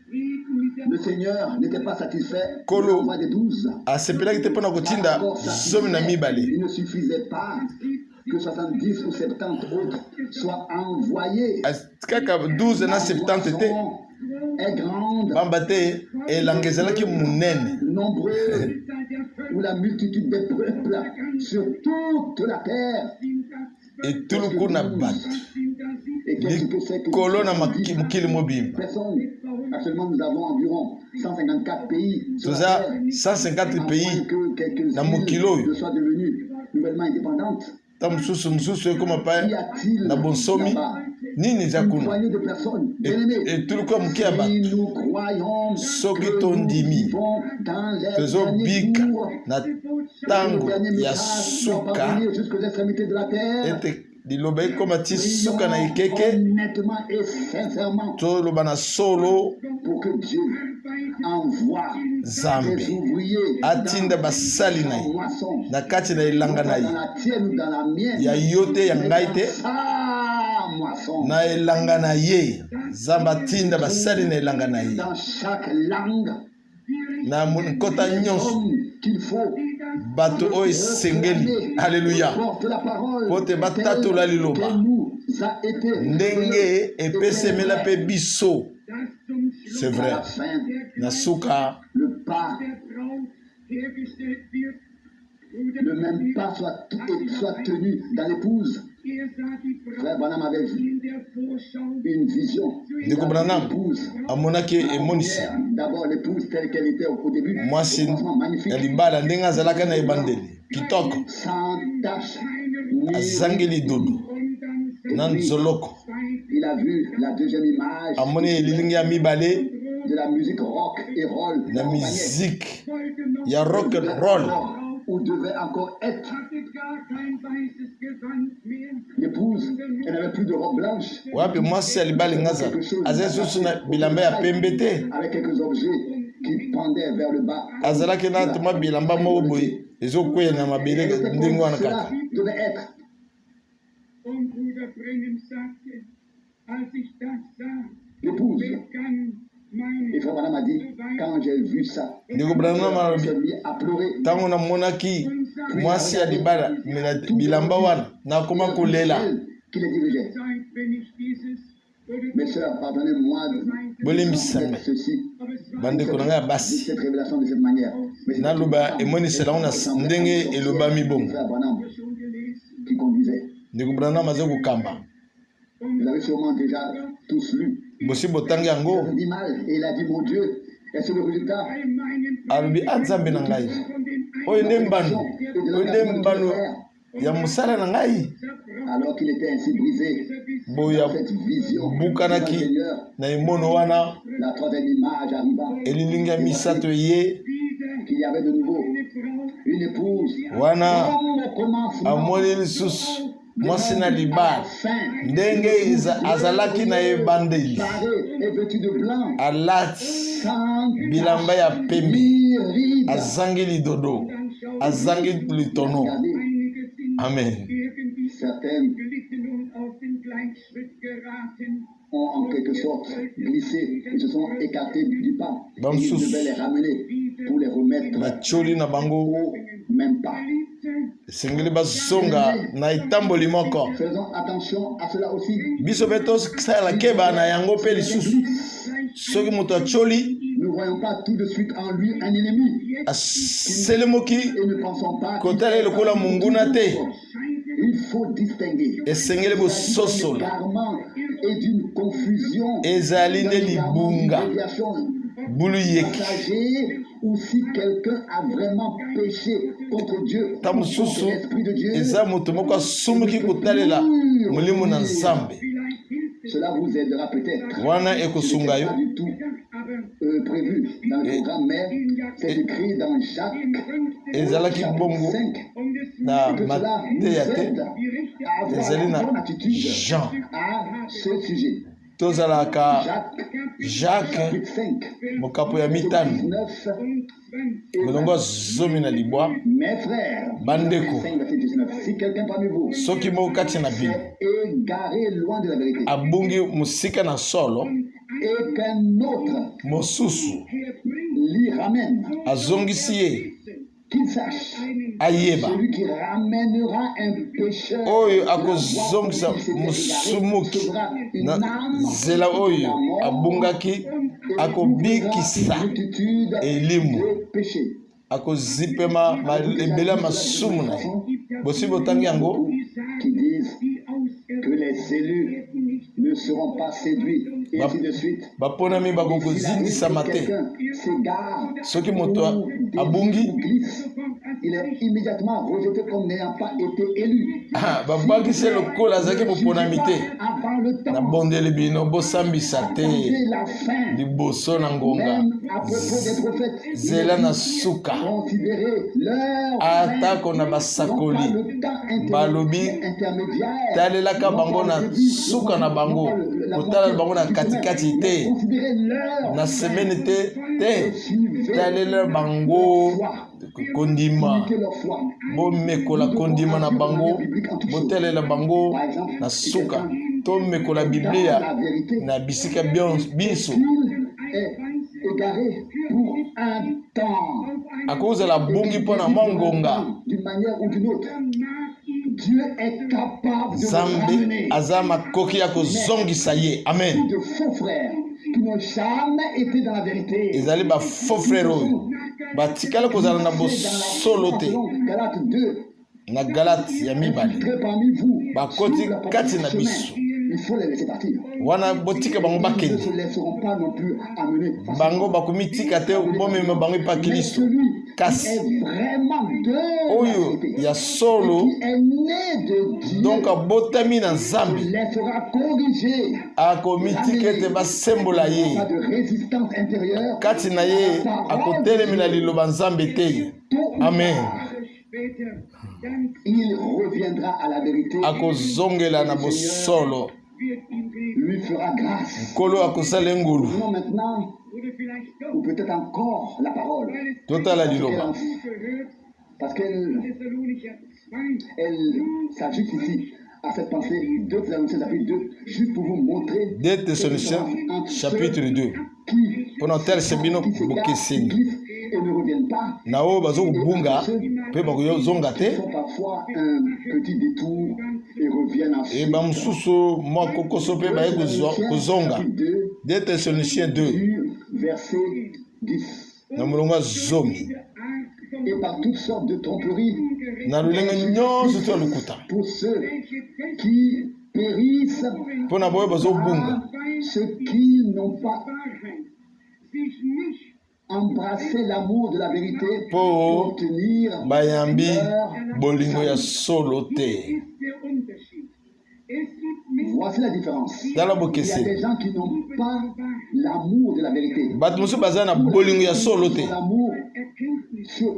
Le Seigneur n'était pas satisfait de Kolo l'envoi des 12. asepelaki te mpona kotinda zomi na mibale. Il ne suffisait pas que 70 ou 70 autres soient envoyés. Kaka 12 na 70 te Est grande, bamba te elanga ezalaki munene nombreux, ou la multitude des peuples sur toute la terre. etuluku na bato Et qu'est-ce que c'est que likolo na mokili mobimba. personnes? Actuellement, nous avons environ 154 pays sur la toza terre. 150 pays Que quelques na îles mokili oyo soient devenues nouvellement indépendantes. ta mosusu ekoma pa Qu'y a-t-il na bonsomi là-bas? nini eza Une kuna poignée de personnes, bien-aimés. etuluku ya moke ya Si bato nous croyons soki que nous tondimi vivons dans les derniers tozobika jours, na que le ntango dernier ya message va suka parvenir jusqu'aux extrémités de la terre. ete liloba ekoma ti suka na Prions ekeke honnêtement et sincèrement toloba na solo pour que Dieu envoie Zambe des ouvriers atinda dans basali na sa ye moisson. na kati na elanga na Pas dans ye la tienne ou dans la mienne, ya yo te ya mais ngai dans te sa moisson. na elanga na ye Nzambe atinda basali na elanga na ye Dans chaque langue, na nkota nyonso homme qu'il faut bato oyo esengeli aleluya porte la parole po te batatola telle liloba qu'elle nous a été ndenge epesemela mpe biso. C'est vrai, à la fin, na suka le pas, le même pas soit tenu dans l'épouse. Frère Branham avait vu une vision. ndeko Branham L'épouse, amonaki emonisi d'abord l'épouse telle qu'elle était au début, mwasi au commencement, magnifique, ya libala ndenge azalaka na ebandeli kitoko sans tache, ni azangi lidudu na nzoloko. il a vu la deuxième image amoni elilingi ya mibale de la musique rock et roll. na miziki ya rock and roll. Où devait encore être l'épouse. Elle n'avait plus de robe blanche. wapi mwasi ya libala ngaza azali susu na bilamba ya pembe te Avec quelques objets qui pendaient vers le bas. azalaki na tuma bilamba moko boye ezokwea na mabele ndenge wana Cela kaka. devait être. L'épouse. Et frère Branham a dit, quand j'ai vu ça, ndeko Branham alobi j'ai mis à pleurer. ntango namonaki mwasi ya libala mela bilamba wana nakoma kolela. Qui les dirigeait. Mes sœurs, pardonnez-moi Bolimbisame de ceci, bandeko na ngai ya basi cette révélation de cette manière. Mais naloba emonisela ngo na ndenge elobami bongo. frère Branham qui conduisait. ndeko Branham aza kokamba Vous avez sûrement déjà tous lu. bosi botangi yango Il dit mal et il a dit mon Dieu. Et c'est le résultat. alobi nzambe na ngai oyo nde mbano oyo nde mbano ya mosala na ngai. Alors qu'il était ainsi brisé boya dans cette vision du bukanaki Seigneur, na emono wana la troisième image arriva. elilingi ya misato ye Qu'il y avait de nouveau une épouse. wana Comme au commencement, amoni lisusu mwasi na libala fin, ndenge azalaki na ebandeli parée et vêtue de blanc, alati sans bilamba ya pembe ni ride. azangi lidodo azangi litono. Regardez, Amen. certaines ont en quelque sorte glissé et se sont écartées du pas. Bon, Et il sous- devait les ramener pour les remettre batioli na bango au même pas. esengeli bazonga na etamboli moko. Faisons attention à cela aussi. biso mpe tosala keba na yango mpe lisusu soki moto atioli Ne voyons pas tout de suite en lui un ennemi aselemoki et ne pensons pas qu'il kotala fait lokola partie de monguna tout te le monde. Il faut distinguer. esengeli D'un bososola égarement et d'une confusion. ezali nde D'un égarement, d'une libunga déviation bulu yeki passager, ou si quelqu'un a vraiment péché contre Dieu, ta ou contre mosusu l'Esprit de Dieu, eza moto moko asumuki kotalela molimo na nzambe cela vous aidera peut-être. wana Ce ekosunga n'est yo pas du tout prévu dans le programme, mais c'est écrit dans Jacques chapitre 5. na Que cela nous Mateya te aide à avoir ezali la na bonne attitude Jean à ce sujet. tozalaka Jacques Jacques chapitre 5, mokapo ya mitano 19 molongo zomi na libwa Mes frères, Bandeko. 5, verset 19, si quelqu'un parmi vous soki moko kati na bino s'est égaré loin de la vérité abungi mosika na solo et qu'un autre mosusu l'y ramène, azongisi ye qu'il sache, ayeba celui qui ramènera un pécheur oyo akozongisa mosumuki na nzela oyo abungaki akobikisa elimu de péché. akozipema ebele ya masumu na ye bosi botangi yango Qui disent que les élus ne seront pas séduits et ainsi de suite. baponami bakokozindisama te Quelqu'un s'égare soki moto ou dévie abungi ou glisse, il est immédiatement rejeté comme n'ayant pas été élu. babwakisi lokola azalaki boponami te Avant le temps, nabondeli bino bosambisa te attendez la fin. liboso na ngonga Même à propos des prophètes, zela na suka considérez leur atako na non pas basakoli le temps balobi intermédiaire, talelaka bango na suka na bango kotala bango na katikati te considérez leur na semene te talela bango kondima imiter leur foi. bomekola kondima na bango botalela bango na suka tomekola biblia La vérité, na bisika biso il est égaré pour un temps, akozala bungi mpo na mwa ngonga d'une manière ou d'une autre. Dieu est capable de nous nzambe ramener aza makoki ya kozongisa ye amen de faux frères qui n'ont jamais été dans la vérité. ezali bafaux frere oyo batikali kozala na bosolo te Galates 2, na galate ya mibale infiltrés parmi vous, bakoti sur la kati na chemin. biso Il faut les laisser partir. wana botika bango Ils ne bakende se laisseront pas non plus amener. bango bakomitika te bomema bango epa Mais kristo celui qui kasi est vraiment de la oyo vérité, ya solo qui est né de Dieu, donc abotami na nzambe les fera corriger. akomitika ete basembola ye Pas de résistance intérieure. kati na ye akotelemi na liloba nzambe te amen Il reviendra à la vérité. akozongela na bosolo Lui fera grâce. nkolo akosala engulu Prenons maintenant, ou peut-être encore, la parole. totala liloba Parce qu'elle s'ajoute ici à cette pensée. 2 Thessaloniciens chapitre 2, juste pour vous montrer 2 Thessaloniciens chapitre 2 qui mpo na otalisa bino s'égarent, bokeseni glissent et ne reviennent pas. na oyo bazokobunga mpe bakozonga te Ils font parfois un petit détour et reviennent e ensuite. bamosusu mwa kokoso mpe baye kozonga Chapitre 2, 2 Thessaloniciens 2 du verset 10. na molongo ya zomi Et par toutes sortes de tromperies na lolenge nyonso to ya lokuta pour ceux qui périssent, mpo na boyo bazobunga ceux qui n'ont pas embrassé l'amour de la vérité mpo pour tenir bayambi leur bolingo ya solo te. Voici la différence. Tala Il y a bokeseni des gens qui n'ont pas l'amour de la vérité. bato mosusu baza na bolingo ya solo te L'amour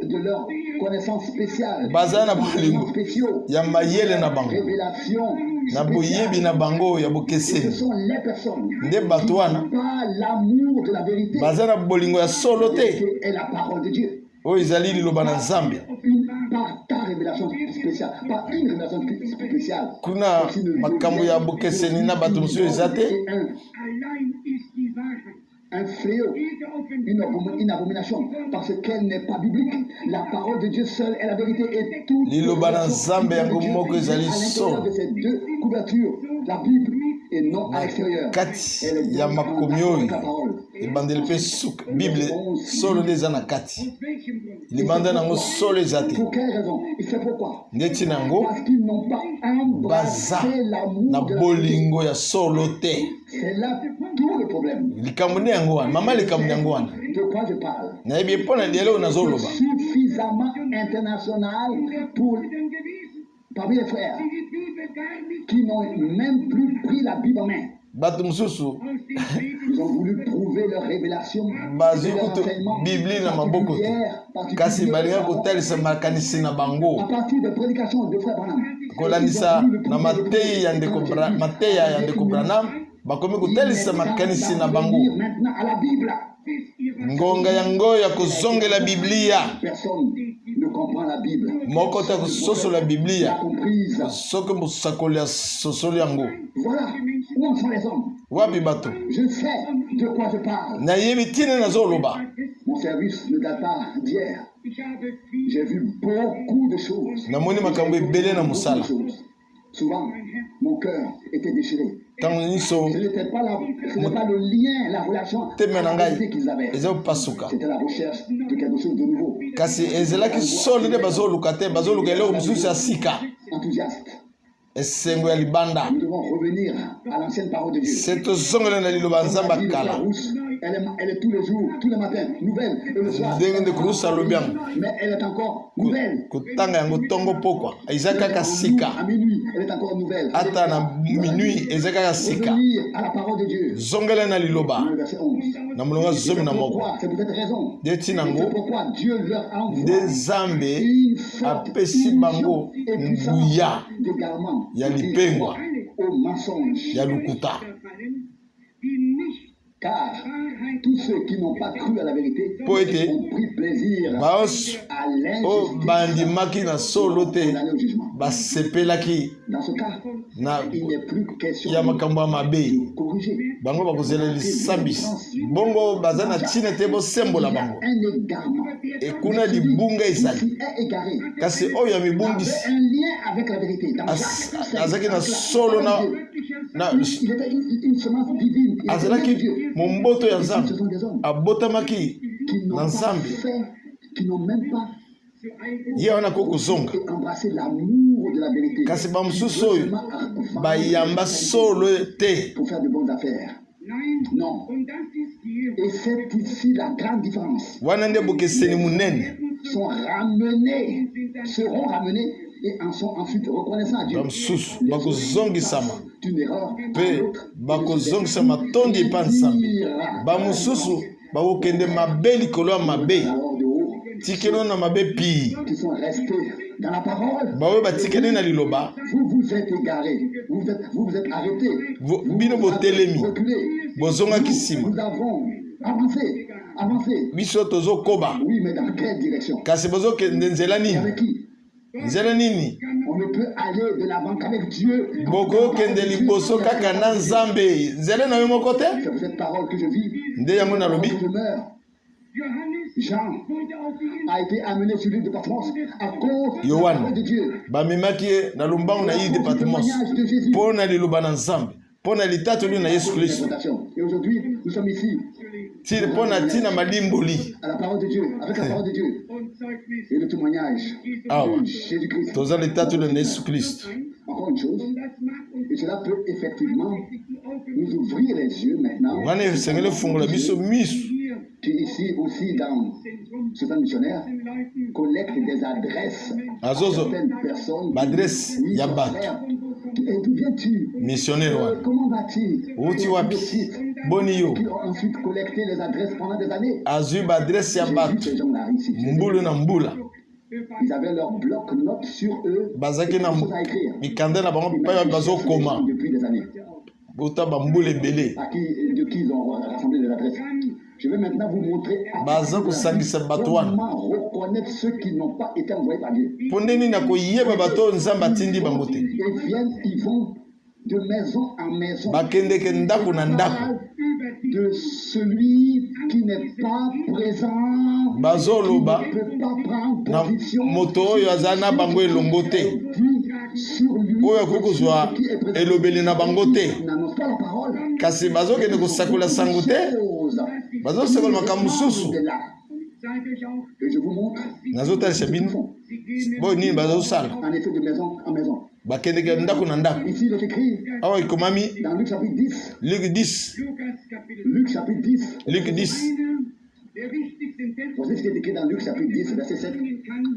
de leur connaissance spéciale. baza na Enseignements bolingo spéciaux. ya mayele na bango Révélation na boyebi na bango ya Ce bokeseni sont les personnes nde bato wana qui n'ont pas l'amour de la vérité baza na bolingo ya solo te qui est la parole de Dieu. oyo ezali liloba na nzambe Par ta révélation spéciale, pas une révélation spéciale. kuna makambo ya bokeseni na bato mosusu eza te Et un fléau, une abomination, parce qu'elle n'est pas biblique. La parole de Dieu seule est la vérité et tout. liloba na nzambe yango moko ezali à l'intérieur solo de ces deux couvertures, la Bible et non à l'extérieur. kati Elle est ya bien makomi en oyo la parole. ebandeli mpe suka bible solo nde eza na kati libanda nango solo eza te Pour quelle raison? Et c'est pourquoi? nde ntina yango Parce qu'ils n'ont pas baza embrassé na l'amour de la vérité. bolingo ya solo te C'est là tout le problème. likambo nde yango wana mama likambo nde yango wana De quoi je parle? nayebi mpo na lelo oyo nazoloba Suffisamment international pour parmi les frères qui n'ont même plus pris la Bible en main. bato mosusu Ils Ils ont voulu prouver leur révélation. bazwi kutu Biblia na maboko te kasi balinga kotalisa makanisi na bango à partir des prédications de Frère Branham. kolandisa na mateya ya ndeko Branham bakomi kotalisa makanisi na bango Maintenant à la Bible. ngonga yango ya kozongela Biblia Personne ne comprend la Bible. moko te kososola Biblia Comprise. soki mosakoli asosoli yango Voilà où en sont les hommes. wapi bato Je sais de quoi je parle. nayebi ntina nazoloba Mon service ne date pas d'hier. J'ai vu beaucoup de choses. namoni makambo ebele na mosala Souvent, mon cœur était déchiré. ntango nyonso Ce n'était pas le lien, la relation teme na ngai qu'ils avaient. eza kopasuka C'était la recherche de quelque chose de nouveau. kasi ezalaki solo nde bazoluka te bazoluka eloko mosusu ya sika Enthousiaste. esengo ya libanda Nous devons revenir à l'ancienne parole de Dieu. se tozongela na liloba nzambe akala Elle est tous les jours, tous les matins, nouvelle, et le soir. ndenge nde kolusa alobi yango Mais elle est encore nouvelle. kotanga yango ntongo pokwa eza kaka sika À minuit, elle est encore nouvelle. ata na minui eza kaka sika Revenir à la parole de Dieu. zongela na liloba Le verset 11. na molongo zomi na moko Pourquoi? C'est pour cette raison. nde ntina C'est yango pourquoi Dieu leur envoie nde nzambe une forte apesi bango et puissante nguya d'égarement ya lipengwa au mensonge. ya lukuta Car tous ceux qui n'ont pas cru à la vérité po ete ont pris plaisir baoso à oyo l'injustice bandimaki na solo te pour aller au jugement. basepelaki Dans ce cas, na il n'est plus question ya makambo ya mabe de corriger. bango bakozela lisambisi bongo baza na ntina te bosembola Il y a bango un égarement. ekuna libunga ezali Qui est égaré. kasi oyo ya mibungisi Avait un lien avec la vérité. Dans chaque chapitre, azalaki na avec la solo na parole de Dieu. Il était une semence divine. Il était azalaki Dieu. momboto ya Ce nzambe sont des hommes abotamaki qui n'ont na pas nzambe fait, qui n'ont même pas ye wana ko kozonga embrassé l'amour de la vérité. kasi bamosusu oyo bayamba solo te Pour faire de bonnes affaires. Non. Et c'est ici la grande différence. wana nde bokeseni munene Seront ramenés et en sont ensuite reconnaissants à Dieu. bamosusu bakozongisama D'une erreur à mpe l'autre. bakozongisama tondi epa nzambe bamosusu bakokende mabe likolo ya mabe Alors de haut, tikeno na mabe pii qui sont restés dans la parole. baoyo batikeni na liloba Vous vous êtes égarés. Vous vous êtes arrêtés. bino botelemi Reculés. bozongaki nsima Nous avons avancé. biso tozokoba Oui, mais dans quelle direction? kasi bozokende nzela Et nini avec qui? nzela nini On ne peut aller de l'avant qu'avec Dieu. bokokende liboso kaka na nzambe nzela na yo moko te C'est pour cette parole que je vis. nde yango nalobi Que je meurs. Jean a été amené sur l'île de Patmos à cause de la Yohane parole de Dieu. bamemaki ye na lombango na ile de patmos De Jésus. mpo na liloba na nzambe mpo na litatoli na yesu kristo Et aujourd'hui, nous sommes ici ti mpo na ntina malimboli à la parole de Dieu, avec la parole de Dieu et le témoignage awa de Jésus-Christ. toza litatoli na yesu kristo Encore une chose, et cela peut effectivement nous ouvrir les yeux maintenant. wana esengeli efungola biso miso Qui ici aussi dans ce centre missionnaire collecte des adresses à azozo certaines personnes. baadresse ya bato Et d'où viens-tu? missionnaire wana Comment vas-tu? uti Et wapi le site, boni yo qui ont ensuite collecté les adresses pendant des années. azwi baadresse ya J'ai vu bato ces gens-là ici. mbulu na mbula Ils avaient leur bloc-notes sur eux. bazalaki na Des choses à écrire. mikanda na bango mpai wapi bazokoma Depuis des années. bota bambula ebele De qui ils ont rassemblé les adresses. Je vais maintenant vous montrer baza kosangisa bato wana comment reconnaître ceux qui n'ont pas été envoyés par Dieu. mpo nde nini akoyeba bato oyo nzambe atindi bango te Ils vont de maison en maison. bakendeke ndako na ndako De celui qui n'est pas présent, bazoloba qui ne peut pas prendre na position moto oyo aza na bango elongo te sur lui, oyo akoki kozwa elobeli na bango te n'annonce pas la parole. kasi bazokende kosakola sango te bazosakola makambo mosusu Et je vous montre nazotalisa bino boyo nini bazosala en effet de maison en maison. bakendeke ndako na ndako Ici, il est écrit awa ekomami dans Luc chapitre 10. Luc 10 Luc chapitre 10. Luc 10 Voici ce qui est écrit dans Luc chapitre 10, verset 7.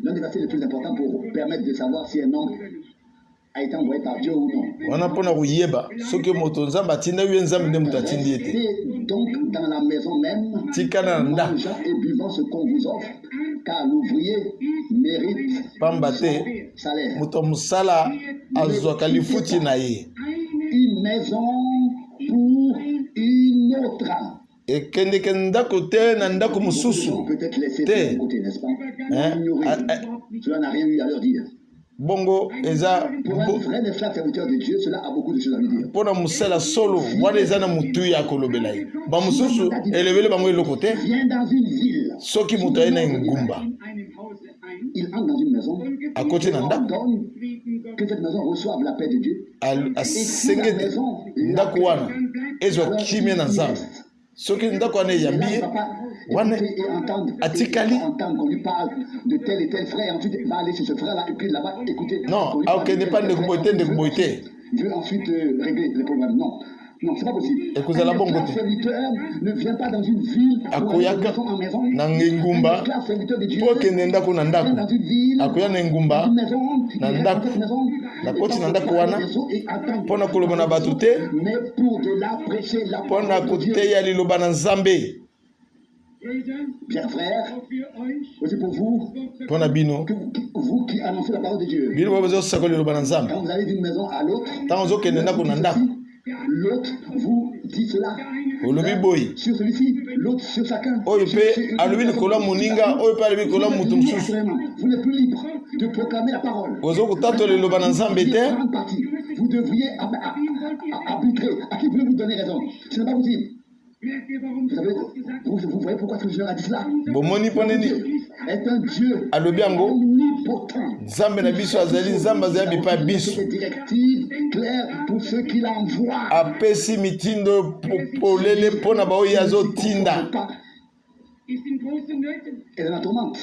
L'un des versets les plus importants pour permettre de savoir si un homme a été envoyé par Dieu ou non. wana mpona koyeba soki moto nzambe atinda yo nzambe nde moto atindi ye te donc dans la maison même, tikana nda mangeant et buvant ce qu'on vous offre, car l'ouvrier mérite pambate son salaire. moto musala azwaka lifuti na ye Une maison pour une autre. ekendeke ndako te na ndako mosusu Peut-être laisser te de côté, n'est-ce pas? Ignorer. Cela n'a rien eu à leur dire. bongo eza Pour un vrai et frère serviteur de Dieu, cela a beaucoup de choses à lui dire. mpona mosala solo wana eza na motu ya kolobela ye bamosusu elebele bango eloko te Vient dans une ville. soki moto aye na engumba Il entre dans une maison. akoti na ndako Ordonne que cette maison reçoive la paix de Dieu. asenge te ndako wana ezwa kimia na nzambe soki ndako wana eyambi ye wana atikali Entendre qu'on lui parle de tel et tel frère, ensuite il va aller chez ce frère-là, et puis là-bas, écoutez. non akende pa ndeko boye te ndeko boye te Dieu ensuite régler les problèmes. Non. Non, c'est pas possible. ekozala bongo Un te serviteur ne vient pas dans une ville akoyaka en maison. na ngengumba po okende ndako na ndako akoya na engumba na ndako nakoti na ndako wana mpona koloba na bato te mpona koteya liloba na nzambe Bien frère, aussi pour vous, mpona bino vous qui annoncez la parole de Dieu. bino boyo bazosaka liloba na nzambe Quand vous allez d'une maison à l'autre, ntango ozokende ndako na ndako l'autre vous dit cela. olobi boyi Sur celui-ci, l'autre sur chacun. oyo mpe alobi likolo ya moninga oyo mpe alobi likolo ya moto mosusu Vous n'êtes plus libre de proclamer la parole. ozokotatola liloba na nzambe te Vous devriez arbitrer. À qui voulez-vous donner raison? Ce n'est pas possible. Vous savez, vous voyez pourquoi ce Seigneur a dit cela? bomoni mpo nini Est un Dieu alobi yango omnipotent. nzambe na biso azali nzambe azali bipa biso Des directives claires pour ceux qui l'envoient. apesi mitindo polele mpona baoyo azotinda Et dans la tourmente,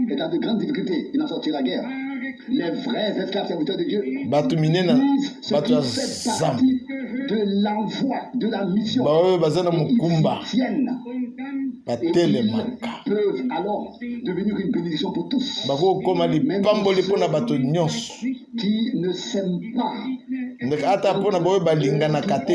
et dans de grandes difficultés, il n'en sortira guère. Les vrais esclaves serviteurs de Dieu bato minene ce bato qui ya fait nzambe partie de l'envoi, de la mission. baoyo baza na mokumba Tiennent. Et batelemaka ils peuvent alors devenir une bénédiction pour tous bakokoma lipamboli mpona bato nyonso qui ne s'aiment pas. ndeke ata mpona baoyo balinganaka te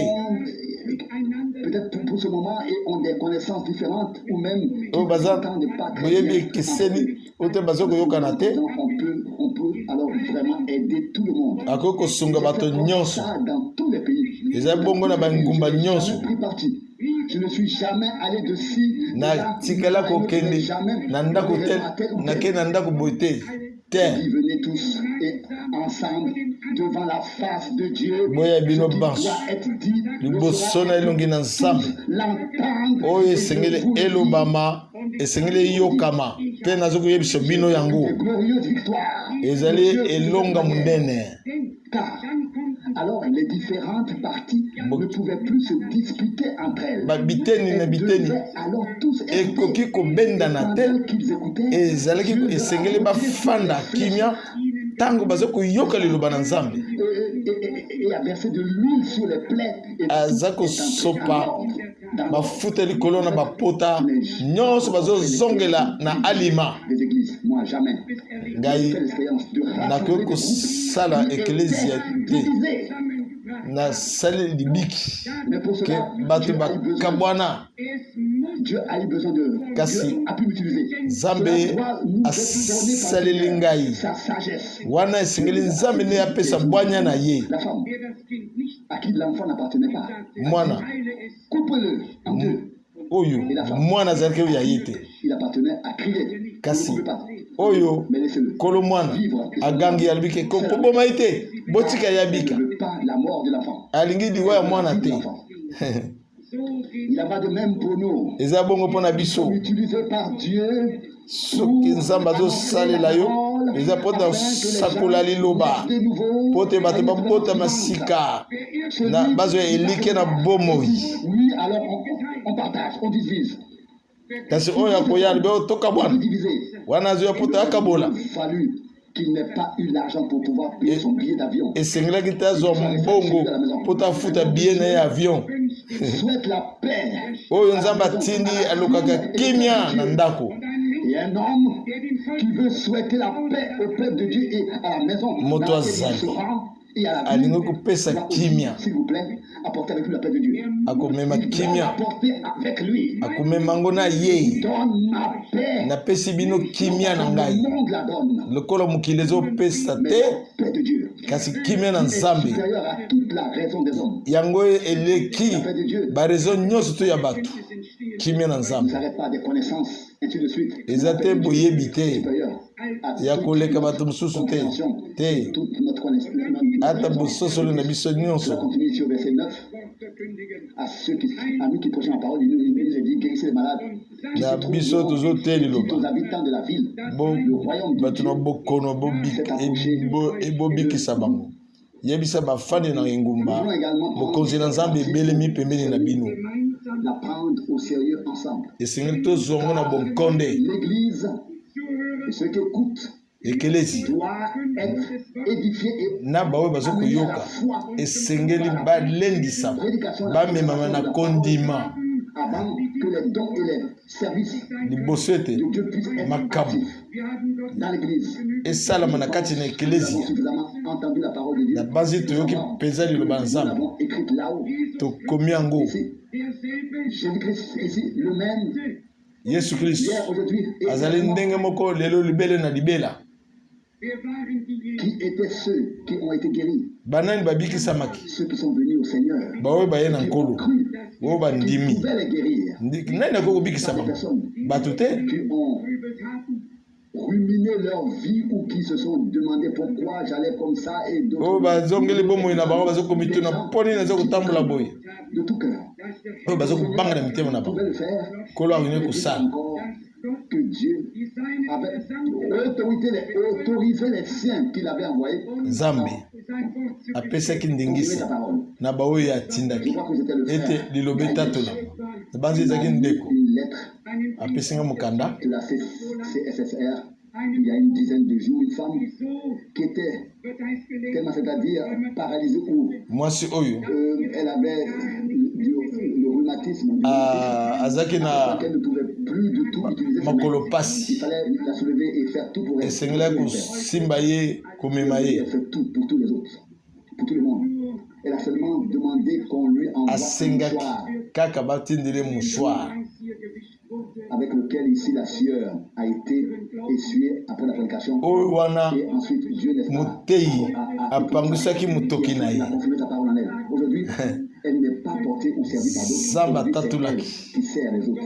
Peut-être pour ce moment et ont des connaissances différentes ou même oyo baza n'entendent pas très boyebi bien. ekeseni oyo te bazokoyokana te On peut alors vraiment aider tout le monde. akoki kosunga bato nyonso Ça dans tous les pays. ezali bongo na bangumba nyonso Pris parti. Je ne suis jamais allé de ci. na tikala kokende na ndako te nakende na ndako boye te te Venez tous et ensemble devant la face de Dieu. boya bino Ce qui banso doit être dit, liboso na elongi na nzambe l'entendre. oyo esengeli elobama esengeli eyokama mpe nazokoyebisa bino yango Une glorieuse victoire. ezali elonga monene Car alors les différentes parties ne pouvaient plus se disputer entre elles. babiteni na Elles biteni devaient alors tous ekoki kobendana te pendant qu'ils écoutaient, ezalaki esengeli bafanda kimia ntango baza koyoka liloba na nzambe et a versé de l'huile sur les plaies. Et aza tout est entré kosopa en ordre. Dans mafuta likolo na bapota nyonso bazozongela na alima les églises, moi jamais. ngai J'ai fait l'expérience de nakoki rassembler des kosala groupes eklezia te divisés. nasali libiki Mais pour ke cela, bato bakabwana Dieu a eu besoin de. Kasi, Dieu a pu m'utiliser. Nzambe Cela doit nous être asaleli donné par ngai sa sagesse. wana esengeli nzambe nde apesa bwanya na ye La femme à qui l'enfant n'appartenait pas. mwana Coupe-le en deux. oyo mwana azalaki oyo ya ye te Il appartenait à crier. Kasi, Ne coupez pas. oyo Mais laissez-le. kolo mwana agangi alobi ke koboma ye te botika ya bika Ne veut pas la mort de l'enfant. alingi liwa ya mwana te Il en va de même pour nous. eza bongo mpo na biso Utilisé par Dieu. soki nzambe azosalela yo eza mpo na sakola liloba mpo te bato babotama sika bazwa elike na bomoi Oui, alors on partage, on divise. kasi oyo akoya alibe otoka On bwana divise. wana azoya mpo te akabola Il a fallu qu'il n'ait pas eu l'argent pour pouvoir payer son billet d'avion. esengelaki te azwa mbongo mpo te afuta bie na ye avion Souhaite la paix. oyo nzambe atindi alukaka kimia na ndako Et un homme qui veut souhaiter la paix au peuple de Dieu et à la maison dans Moto laquelle il azali. se rend, alingi kopesa kimia s'il vous plaît, apportez avec lui la paix de Dieu. akomema kimia Apportez avec lui. akomema ngo na ye Donne ma paix. napesi bino kimia na ngai Le monde la donne. lokola mokili ezopesa Mais te la paix de Dieu kasi kimia na est nzambe supérieure à toute la raison des hommes. yango eleki La paix de Dieu barezo nyonso to ya bato kimia na ne nzambe s'arrête pas des connaissances, ainsi de suite. eza te boyebi te Supérieure à ya toute koleka notre bato mosusu te compréhension, te toute notre connaissance. ata bososoli na biso Cela nyonso continue ici au verset 9. À nous qui prêchons la parole, il nous a dit guérissez les malades. Qui na se trouvent biso dehors, tozote dites liloba aux habitants de la ville, le royaume de bato na Dieu bokono ebobikisa bango yebisa bafandi na engumba bokonzi na nzambe ebelemi pembeni na bino la prendre au sérieux ensemble. esengeli tozongo na bonkonde L'église, et ceux qui écoutent, ekelesi doit être édifié et na baoyo bazokoyoka esengeli balendisa bamemama na kondima avant que les dons et les services liboso ete de Dieu puissent être makambo actifs dans l'église. esalama na kati na Nous avons ekelesi suffisamment entendu la parole de Dieu. na banzi toyoki mpenza liloba na Nous nzambe l'avons écrite là-haut. tokomi yango Ici, Jésus-Christ, ici, le même, yesu kristu hier, aujourd'hui, et azali éternellement, ndenge moko lelo libele na libela qui étaient ceux qui ont été guéris, banani babikisamaki ceux qui sont venus au Seigneur, baoyo baye na qui ont nkolo cru, oyo qui bandimi pouvaient les guérir, nani akoki kobikisa par des bango personnes bato te qui ont ruminé leur vie ou qui se sont demandé pourquoi j'allais comme ça et d'autres oyo bazongeli bomoi na bango bazokomituna mpo nini aza kotambola boye de tout cœur oyo bazokobanga na mitema na bango pouvaient le faire. nkolo akoki Et kosala encore que Dieu avait autorisé les siens qu'il avait envoyés nzambe apesaki pour ndingisi sa parole. na baoyo Je atindaki crois que c'était le ete frère liloba etatola na banzi ezalaki ndeko une lettre apesinga mokanda de la CSSR il y a une dizaine de jours, une femme qui était tellement, c'est-à-dire paralysée ou mwasi oyo elle avait le rhumatisme, azalaki na qu'elle ne pouvait plus du tout utiliser ses mains. makolo Il pasi fallait la soulever et faire tout pour elle. esengelaki kosimba ye komema ye Elle fait tout pour tous les autres, pour tout le monde. Elle a seulement demandé qu'on lui envoie un asengaki mouchoir kaka batindeli mouchoir avec lequel ici la sueur a été essuyée après la prédication. oyo wana Et ensuite, Dieu n'est pas motei apangisaki motoki na ye a confirmé sa parole en elle. Aujourd'hui, elle n'est pas portée ou servie par d'autres. Zamba Aujourd'hui, c'est tatulaki. elle qui sert les autres.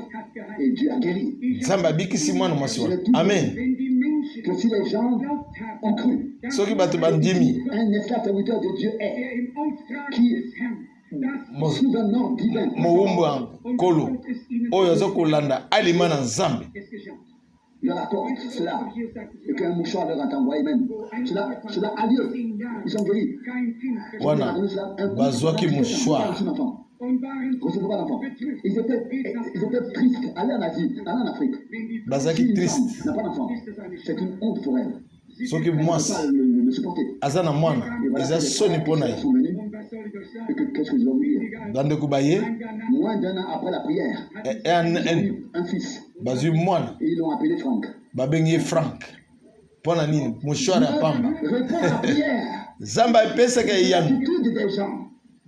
Et Dieu a guéri. nzambe abikisi mwana mwasi wana amen Que si les gens ont cru, soki bato bandimi un esclave serviteur de Dieu est qui, sous un nom divin, mowumbu ya nkolo oyo aza kolanda alima na nzambe leur accorde cela, et qu'un mouchoir leur a envoyé même. Cela a lieu. Ils sont guéris. wana bazwaki mouchoir Recevez pas d'enfant. Ils étaient tristes. Allez en Asie, allez en Afrique. bazalaki Si une triste femme n'a pas d'enfant, c'est une honte pour elle. soki Elle ne peut mwasi pas le supporter. aza na mwana Et voilà eza que les soni frères mpo na ye sont venus. Et qu'est-ce que je dois vous dire? bandeko baye Moins d'un an après la prière, ils ont eu un fils. bazwi mwana Et ils l'ont appelé Franck. babengi ye frank mpo na nini mouchoir ya pamba Répond à la prière. nzambe apesaka eyambi L'attitude des gens.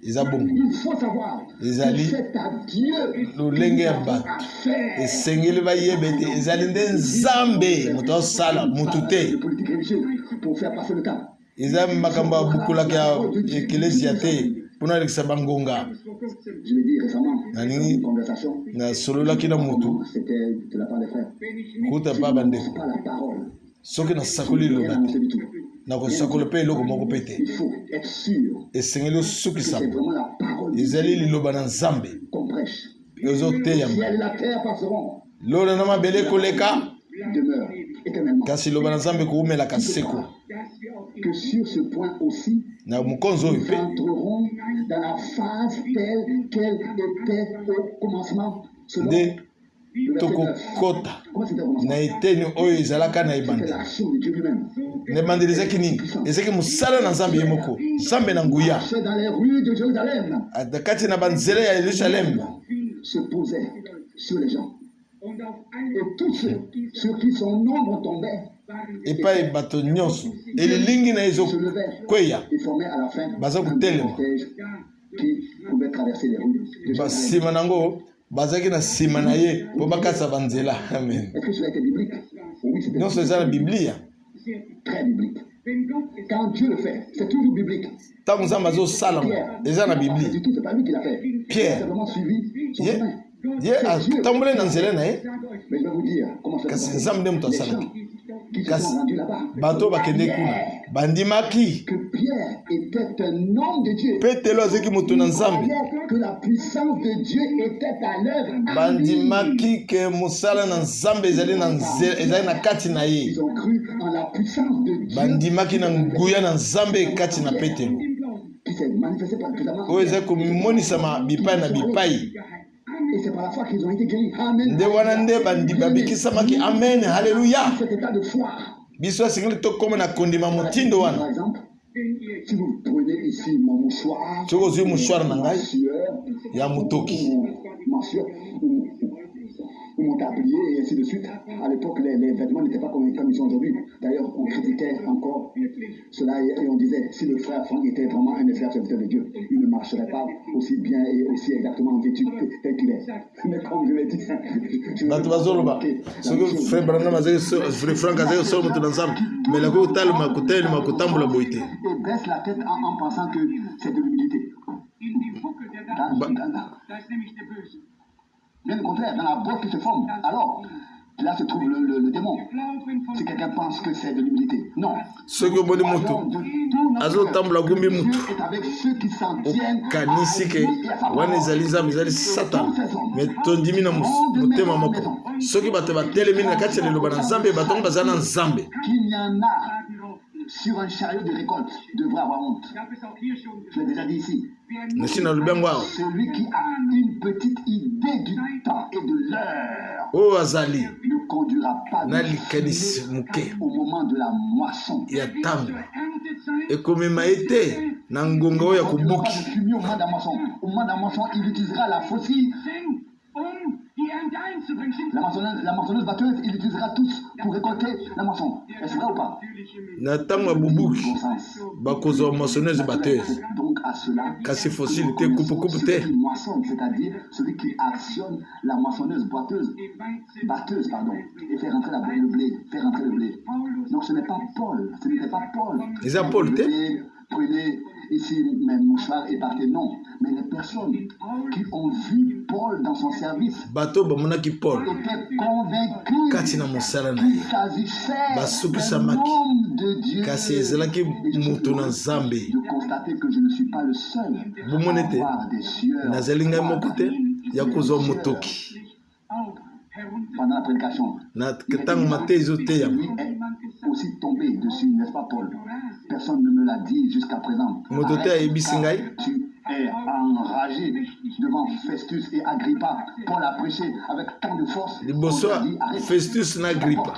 eza bongo Il faut savoir que ezali c'est à Dieu lolenge ya bato à faire. esengeli bayeba ete ezali nde nzambe moto azosala motu te De politique religieuse pour faire passer le temps. eza makambo ya bukulaka ya eklesia te mpona alekisa bangonga Je l'ai dit récemment dans Nani? une conversation. nasololaki na motu C'était de la part des frères. kuta Si pa je bandeko n'annonce pas la parole, soki nasakoli je ne peux liloba rien annoncer te du tout. nakosakola mpe eloko moko mpe te Il faut être sûr esengeli que c'est osukisa vraiment la parole de ezali Dieu liloba na nzambe qu'on prêche. ezoteyama Ciel et la terre passeront, lolo na mabele ekoleka demeure éternellement. kasi liloba na nzambe koumelaka seko Que sur ce point aussi, na mokonzi oyo nous mpe entrerons dans la phase telle qu'elle était au commencement. Selon nde le verset 9. tokokota Comment c'était au commencement? na eteni oyo ezalaka na C'était ebandeli l'action de Dieu lui-même. na ebandeli ezaki nini ezaki mosala na nzambe ye moko nzambe na nguya Marchait dans les rues de Jérusalem, ata kati na banzela ya yerusalemu se posait sur les gens. Et tous ceux sur qui son ombre tombait epai bato nyonso elilingi na ezo kweya baza kotelema basima nango bazaki na sima na ye po bakasa banzela. Amen. Nyonso eza na Biblia. Quand Dieu le fait, c'est toujours biblique. Tant que ça m'a dit salam, déjà la Bible. C'est pas lui qui l'a fait. Pierre. Simplement suivi son chemin. Dieu a tombé dans ce là. Mais je vais vous dire comment ça se passe. Qui se sont rendus là-bas. Bateau bakende kuna. Bandimaki. Que Pierre était un homme de Dieu. Petelo azeki mutu na Nzambe. Que la puissance de Dieu était à l'œuvre. Bandimaki que musala na Nzambe ezali na kati na ye. Ils ont cru en la puissance de Dieu. Bandimaki na nguya na Nzambe kati na Petelo. Qui s'est manifesté par puissamment. O ezako monisa ma bipai na bipai. Et c'est par la foi qu'ils ont été guéris. Amen. Nde wana nde bandibabikisa maki amen. Alléluia. Cet état de foi. Biso asingeli to koma na kondima motindo wana. Par exemple, si vous prenez ici mon mouchoir, Chogo mouchoir na ngai ya mutoki. Ma sueur, ou mon tablier et ainsi de suite. À l'époque, les vêtements n'étaient pas comme ils sont aujourd'hui. D'ailleurs, on critiquait encore cela et on disait si le frère Franck était vraiment un frère serviteur de Dieu, il ne marcherait pas aussi bien et aussi exactement vêtu tel qu'il est. Mais comme je l'ai dit, frère Branham frère Franck azali solo mutu na Nzambe mais la kotalema kotambola boite. Et baisse la tête en pensant que c'est de l'humilité. Bien au contraire, dans la boîte qui se forme, alors là se trouve le démon. Si quelqu'un pense que c'est de l'humilité, non. Ce que bon moto, azo tambla gumbi mutu. Avec ceux qui s'en tiennent, kanisi ke wana ezali Satan. Mais tondimi na mutema moko. Soki bato batelemi na kati ya liloba na Nzambe batongo bazana na Nzambe. Qu'il y en a sur un chariot de récolte devrait avoir honte. Je l'ai déjà dit ici. Celui qui a une petite idée du temps et de l'heure ne conduira pas au moment de la moisson. Et comme il m'a été, au moment de la moisson, il utilisera la faucille. La moissonneuse batteuse, il utilisera tous pour récolter la moisson. Est-ce vrai ou pas? Donc à cela, celui qui moissonne, c'est-à-dire celui qui actionne la moissonneuse batteuse, et fait rentrer le blé. Donc ce n'est pas Paul, ce n'était pas Paul. Prenez ici mes mouchoirs et partez, non. Mais les personnes qui ont vu Paul dans son service étaient convaincus qu'il s'agissait d'un homme de Dieu. De constater que je ne suis pas le seul à avoir des sueurs pendant la prédication. Aussi tombé dessus, n'est-ce pas Paul? Personne ne me l'a dit jusqu'à présent. Tu es enragé devant Festus et Agrippa. Paul a prêché avec tant de force. Festus n'Agrippa.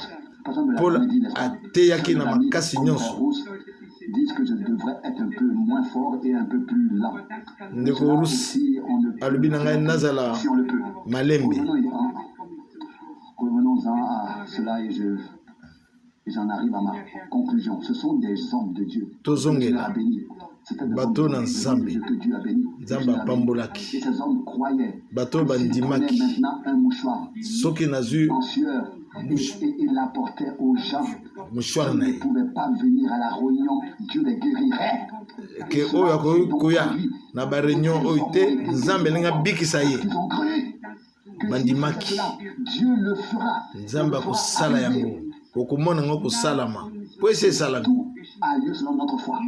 Paul a teyaki na makasi nyonso. Disent que je devrais être un peu moins fort et un peu plus lent. Ndeko Rus alobi na ngai nazala malembe. Revenons-en à cela et j'en arrive à ma conclusion. Ce sont des hommes de Dieu. Tozongela bato na Nzambe. Nzambe apambolaki. Et ces hommes croyaient. Bato bandimaki. Un mouchoir. Soki nazu et il l'apportait aux gens. Mouchoir Ils ne pouvaient pas venir à la réunion. Dieu les guérirait. Que oyo akoya na ba réunion oite Nzambe linga bikisa ye. Bandimaki. Dieu le fera. Nzambe akosala yango. Okomona ngo kosalama. Po ese salama. A lieu selon notre foi.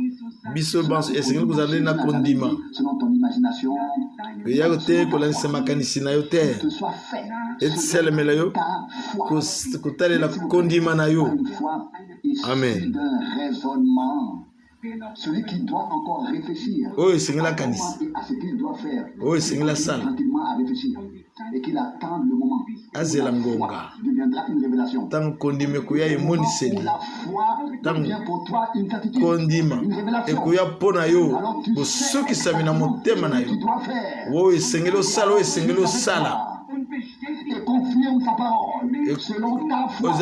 Biso banso esengeli kozala na kondima. Selon ton imagination. Ya te kolanisa makanisi na yo te. Etselemela yo kotalela kondima na yo. Amen. Celui qui doit encore réfléchir à ce qu'il doit faire, tranquillement à réfléchir, et qu'il attend le moment. Deviendra une révélation. La foi devient pour toi une certitude, une révélation. Alors tu sais ce que tu dois faire. Et confirme sa parole selon ta foi.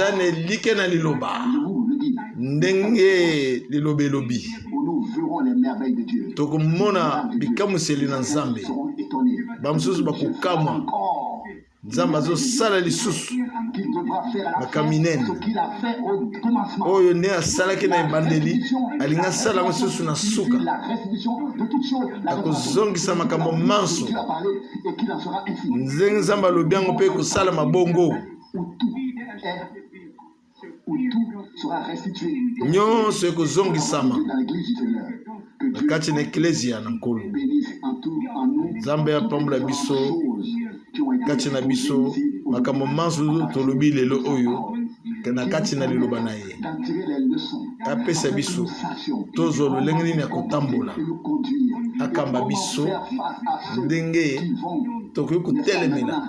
ndenge lilobe lobi où nous verrons les merveilles de Dieu. tokomona bikamuseli na nzambe Seront étonnés. bamususu bakokamwa nzambe azosala lisusu Qu'il devra faire à la Makaminen. fin ce qu'il a fait au commencement. oyo nde asalaki na ebandeli alingi asala mosusu na suka La restitution de toutes choses. La akozongisa makambo manso Dieu a parlé et qu'il en sera ainsi. nzenge nzambe alobi yango mpe kosala mabongo Où tout sera restitué. nyonso ekozongisama Dans l'église du Seigneur. Que na Dieu kati na eklezia na nkolo bénisse en tout en nous. nzambe apambola biso Choses qui ont été kati na biso ici, makambo manso tolobi lelo oyo na kati na liloba na ye d'en tirer les leçons. apesa biso Nous sachions tozwa lolenge nini ya kotambola et nous conduire. akamba biso Faire face à ceux ndenge qui vont tokoki kotelemela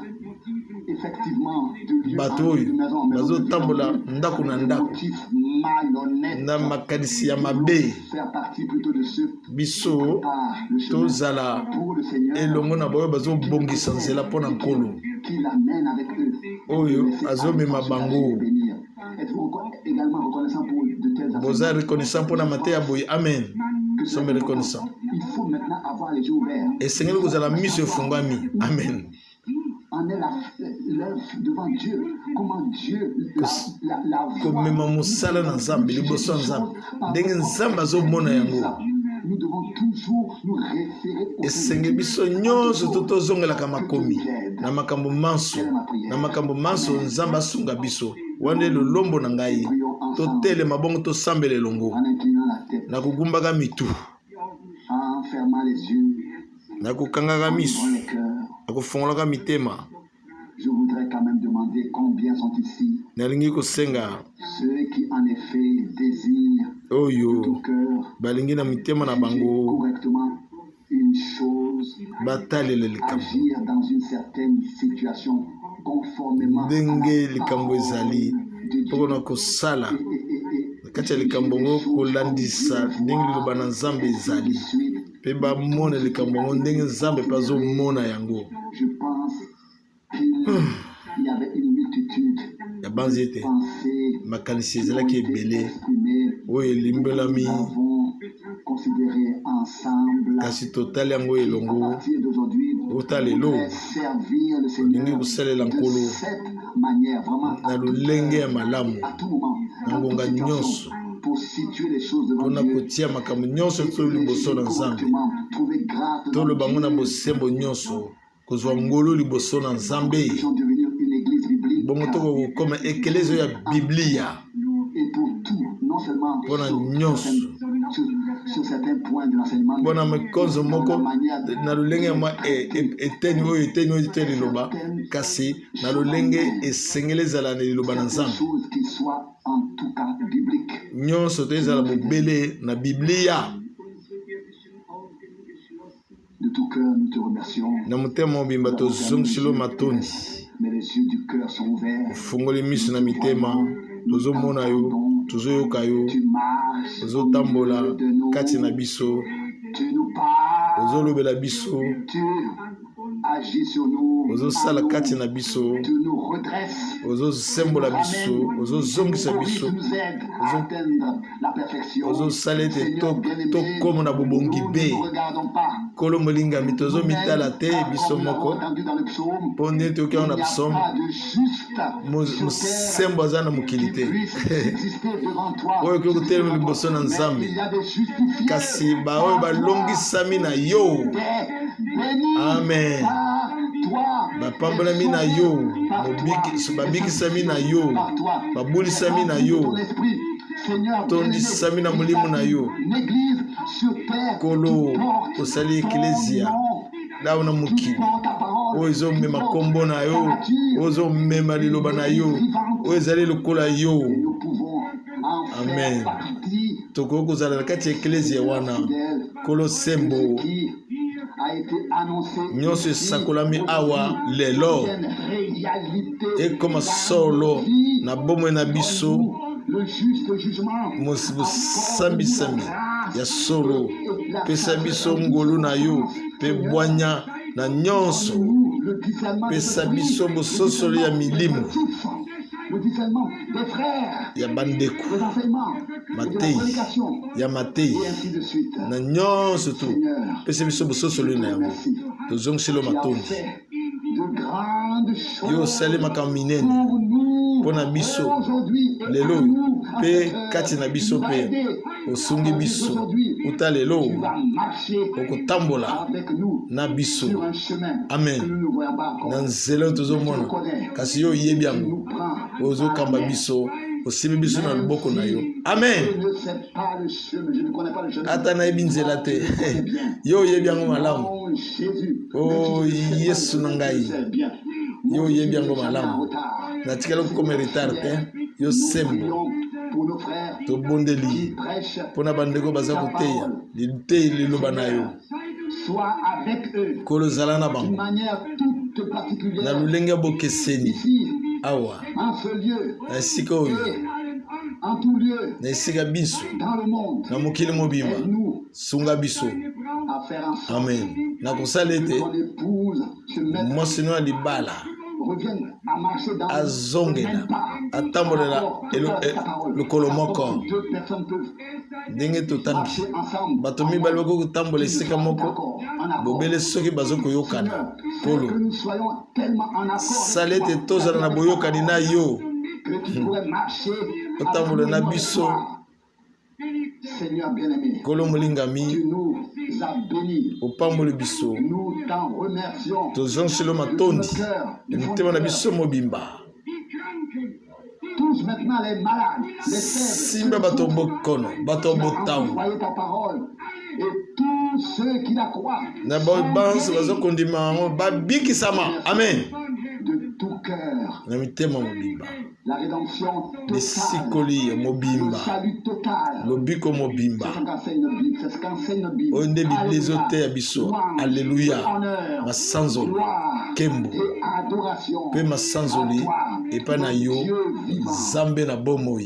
effectivement de lieu bato en lieu, oyo de maison en maison, bazotambola ndako na ndako motifs malhonnêtes. na makanisi ya mabe Faire partie plutôt de ceux biso par le chemin tozala pour le Seigneur elongo na baoyo bazobongisa nzela mpo na nkolo qui l'amène avec eux. oyo Laissez azomema aller bango bénir. Êtes-vous également reconnaissant pour de telles boza affaires? reconnaissant mpo na mateya boye amen sommes reconnaissant Il faut maintenant avoir les yeux ouverts. esengeli kozala miso efungwami amen En est l'œuvre devant Dieu. Comment Dieu la voit. komema mosala na nzambe liboso ya nzambe ndenge nzambe azomona yango Nous devons toujours nous référer au esenge biso nyonso to tozongelaka makomi na makambo manso na makambo manso nzambe asunga biso wana lolombo na ngai totelema bongo tosambela elongo en inclinant la tête, na kogumbaka mitu en fermant les yeux, na kokangaka miso dans le cœur. na kofongolaka mitema Je voudrais quand même demander combien sont ici nalingi kosenga ceux qui en effet désirent de oyo tout cœur balingi na mitema na juger bango correctement une chose, batalela likambo agir dans une certaine situation conformément ndenge likambo ezali mpona kosala na kati ya likambo ngo kolandisa ndenge liloba na nzambe ezali mpe bamona likambo ngo ndenge nzambe mpe azomona yango Je pense qu'il y avait une multitude ya banzi ete de pensées makanisi qui ont ezalaki été ebele exprimées. oyo elimbelami Nous avons considéré ensemble kasi totali yango à elongo partir d'aujourd'hui ota lelo servir le olingi Seigneur kosalela de nkolo cette manière, vraiment na lolenge ya malamu à tout moment, na dans toute ngonga situation, nyonso pour situer les choses devant mpona Dieu, kotia makambo nyonso to liboso na nzambe correctement, trouver grâce devant toloba ngo na Dieu. bosembo nyonso kozwa ngolu liboso na nzambe Nous sommes devenus une église biblique bongo tokokoma ekelezio ya biblia et pour tout, non seulement mpona sur nyonso sur certains points de l'enseignement, mpona mikonzo moko na lolenge ya mwa eteni oyo te liloba kasi na lolenge esengeli ezala na liloba na quelque nzambe chose qui soit en tout cas biblique. nyonso to ezala bobele na biblia De tout cœur, nous te remercions. na motema mobimba tozongisilo matondi Mais les yeux du cœur sont ouverts. ofungoli miso na mitema tozomona yo tozoyoka yo Tu marches au ozotambola milieu de nous. kati na biso Tu nous parles. ozolobela biso Tu agis sur nous. ozosala kati na biso Tu nous redresses. ozosembola biso ozozongisa biso Tu nous aides à atteindre la perfection. ozosala ete Seigneur bien-aimé, tokoma na bobongi nous be ne nous regardons pas. kolo molingami tozomitala te biso Comme nous l'avons moko entendu dans le psaume, mpo nde toyoki yango na il n'y a psaume pas de juste sur terre mosembo aza na mokili qui te puisse exister devant toi. oyo okoki kotelema liboso na Mais nzambe il y a des justifiés kasi baoyo balongisami na yo bénis amen par toi, bapambolami na yo babikisami na yo babulisami na yo tondisami na molimo na yo kolo osali eklezia lawo na mokili oyo ezomema nkombo na yo oyo ezomema liloba na yo oyo ezali lokola yo amen tokoki kozala na kati ya eklezia wana kolo sembo nyonso esakolami awa lelo ekoma solo na bomoi na biso mosambisami ya solo pesa biso ngolu na yo mpe bwanya na nyonso pesa biso bososoli ya milimo le discernement des frères, ya bandeko des enseignements, et de la matei prédication, ya matei et ainsi de suite. na nyonso tu Seigneur, pesa biso bososolo na yango merci. tozongiselo Tu as matondi fait de grandes choses yo osali makambo minene pour nous mpo na biso aujourd'hui et lelo à nous en mpe cette heure. kati na biso Tu nous as mpe aidés. osungi biso Aujourd'hui, uta lelo tu vas marcher okotambola avec nous na biso sur un chemin Amen. que nous ne voyons pas encore. na nzela oyo Tu tozomona le connais. kasi yo oyebi Tu yango nous prends ozokamba par la main. biso osimbi biso na loboko na yo Je amen ne sais pas le chemin, je ne connais pas le chemin. ata nayebi nzela te Je le connais bien. yo oyebi yango malamu Oh, Jésus, Oh, même si je ne sais pas Yesu le chemin, na ngai. je sais bien. Yo Mon oyebi Dieu, yango je suis en malamu retard. natikala kokoma retard te yo Nous sembo prions pour nos frères qui tobondeli prêchent. mpo na bandeko baza koteya liteyi liloba na yo Sois avec eux kolo ozala na d'une bango manière toute na particulière. lolenge ya bokeseni Ici, awa en ce lieu, na esika oyo et en tout lieu, na esika biso dans le monde, na mokili mobimba aide-nous sunga biso à faire en sorte amen na kosala que ete ton épouse se mette, mwasi no ya libala revienne à marcher dans le azongela même pas. atambolela lokolo moko Deux personnes peuvent ndenge totandi marcher ensemble. bato mibale bakoki kotambola esika moko bobele soki bazokoyokana Que kolo nous soyons tellement en accord. sala ete tozala na boyokani na yo Que tu pourrais marcher otambola na avec nous biso avec toi. Seigneur bien-aimé, kolo molingami tu nous as bénis. opamboli biso Nous t'en remercions. tozongiselo De matondi tout notre cœur, du fond du motema na cœur. biso mobimba Tous maintenant les malades, les simba faibles, bato ceux bokono bato qui ont botango envoyé ta parole, et tous ceux qui la croient, na banso bazokondima yango babikisama amen de tout cœur. na mitema mobimba La rédemption totale, lisikoli ya le mobimba salut total. lobiko mobimba C'est ce qu'enseigne notre Bible. C'est ce qu'enseigne notre Bible. oyo nde biblia Alléluia. ezoteya biso Louange, alleluya honneur, masanzoli gloire nkembo et adoration mpe masanzoli à toi, epai na yo Dieu vivant, nzambe na bomoi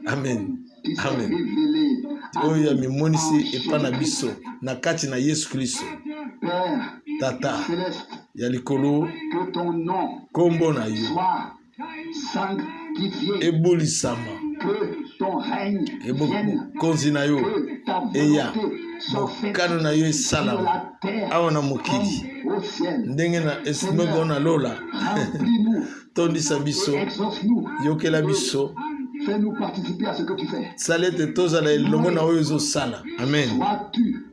amen qui s'est amen révélé à oyo nous amimonisi en epai na Jésus-Christ. biso na kati na yesu kristo Père tata céleste, ya likolo que ton nom nkombo na yo soit sanctifié, ebolisama que ton règne vienne, bokonzi na yo que ta eya volonté soit faite mokano na yo sur esalama la terre awa na mokili comme au ciel. ndenge na esimeko nalola Remplis-nous tondisa biso et exauce-nous. yokela biso Fais-nous participer à ce que tu fais. sala ete tozala elongo na oyo ezosala amen Sois-tu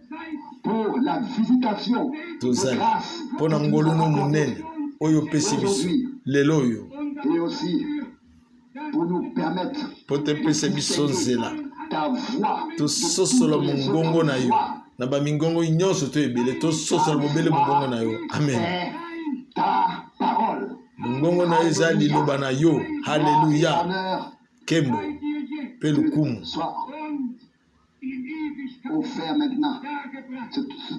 pour la visitation de tozali grâce mpo na que tu nous ngolunu as accordée, monene oyo opesi biso lelo oyo et aussi pour nous permettre mpo tepesa biso nzela ta voix tososola mongongo na yo na bamingongo nyonso to ebele tososola bobele mongongo na yo amen c'est ta parole. mongongo na yo eza liloba na yo halleluya Honneur nkembo mpe lokumu soit offert maintenant,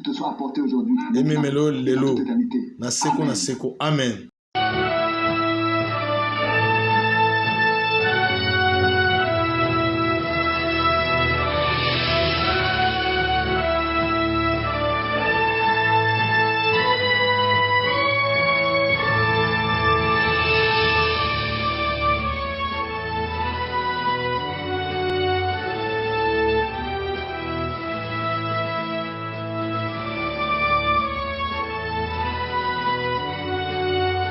te soit apporté aujourd'hui. ememelo Dans lelo toute éternité. na seko na seko amen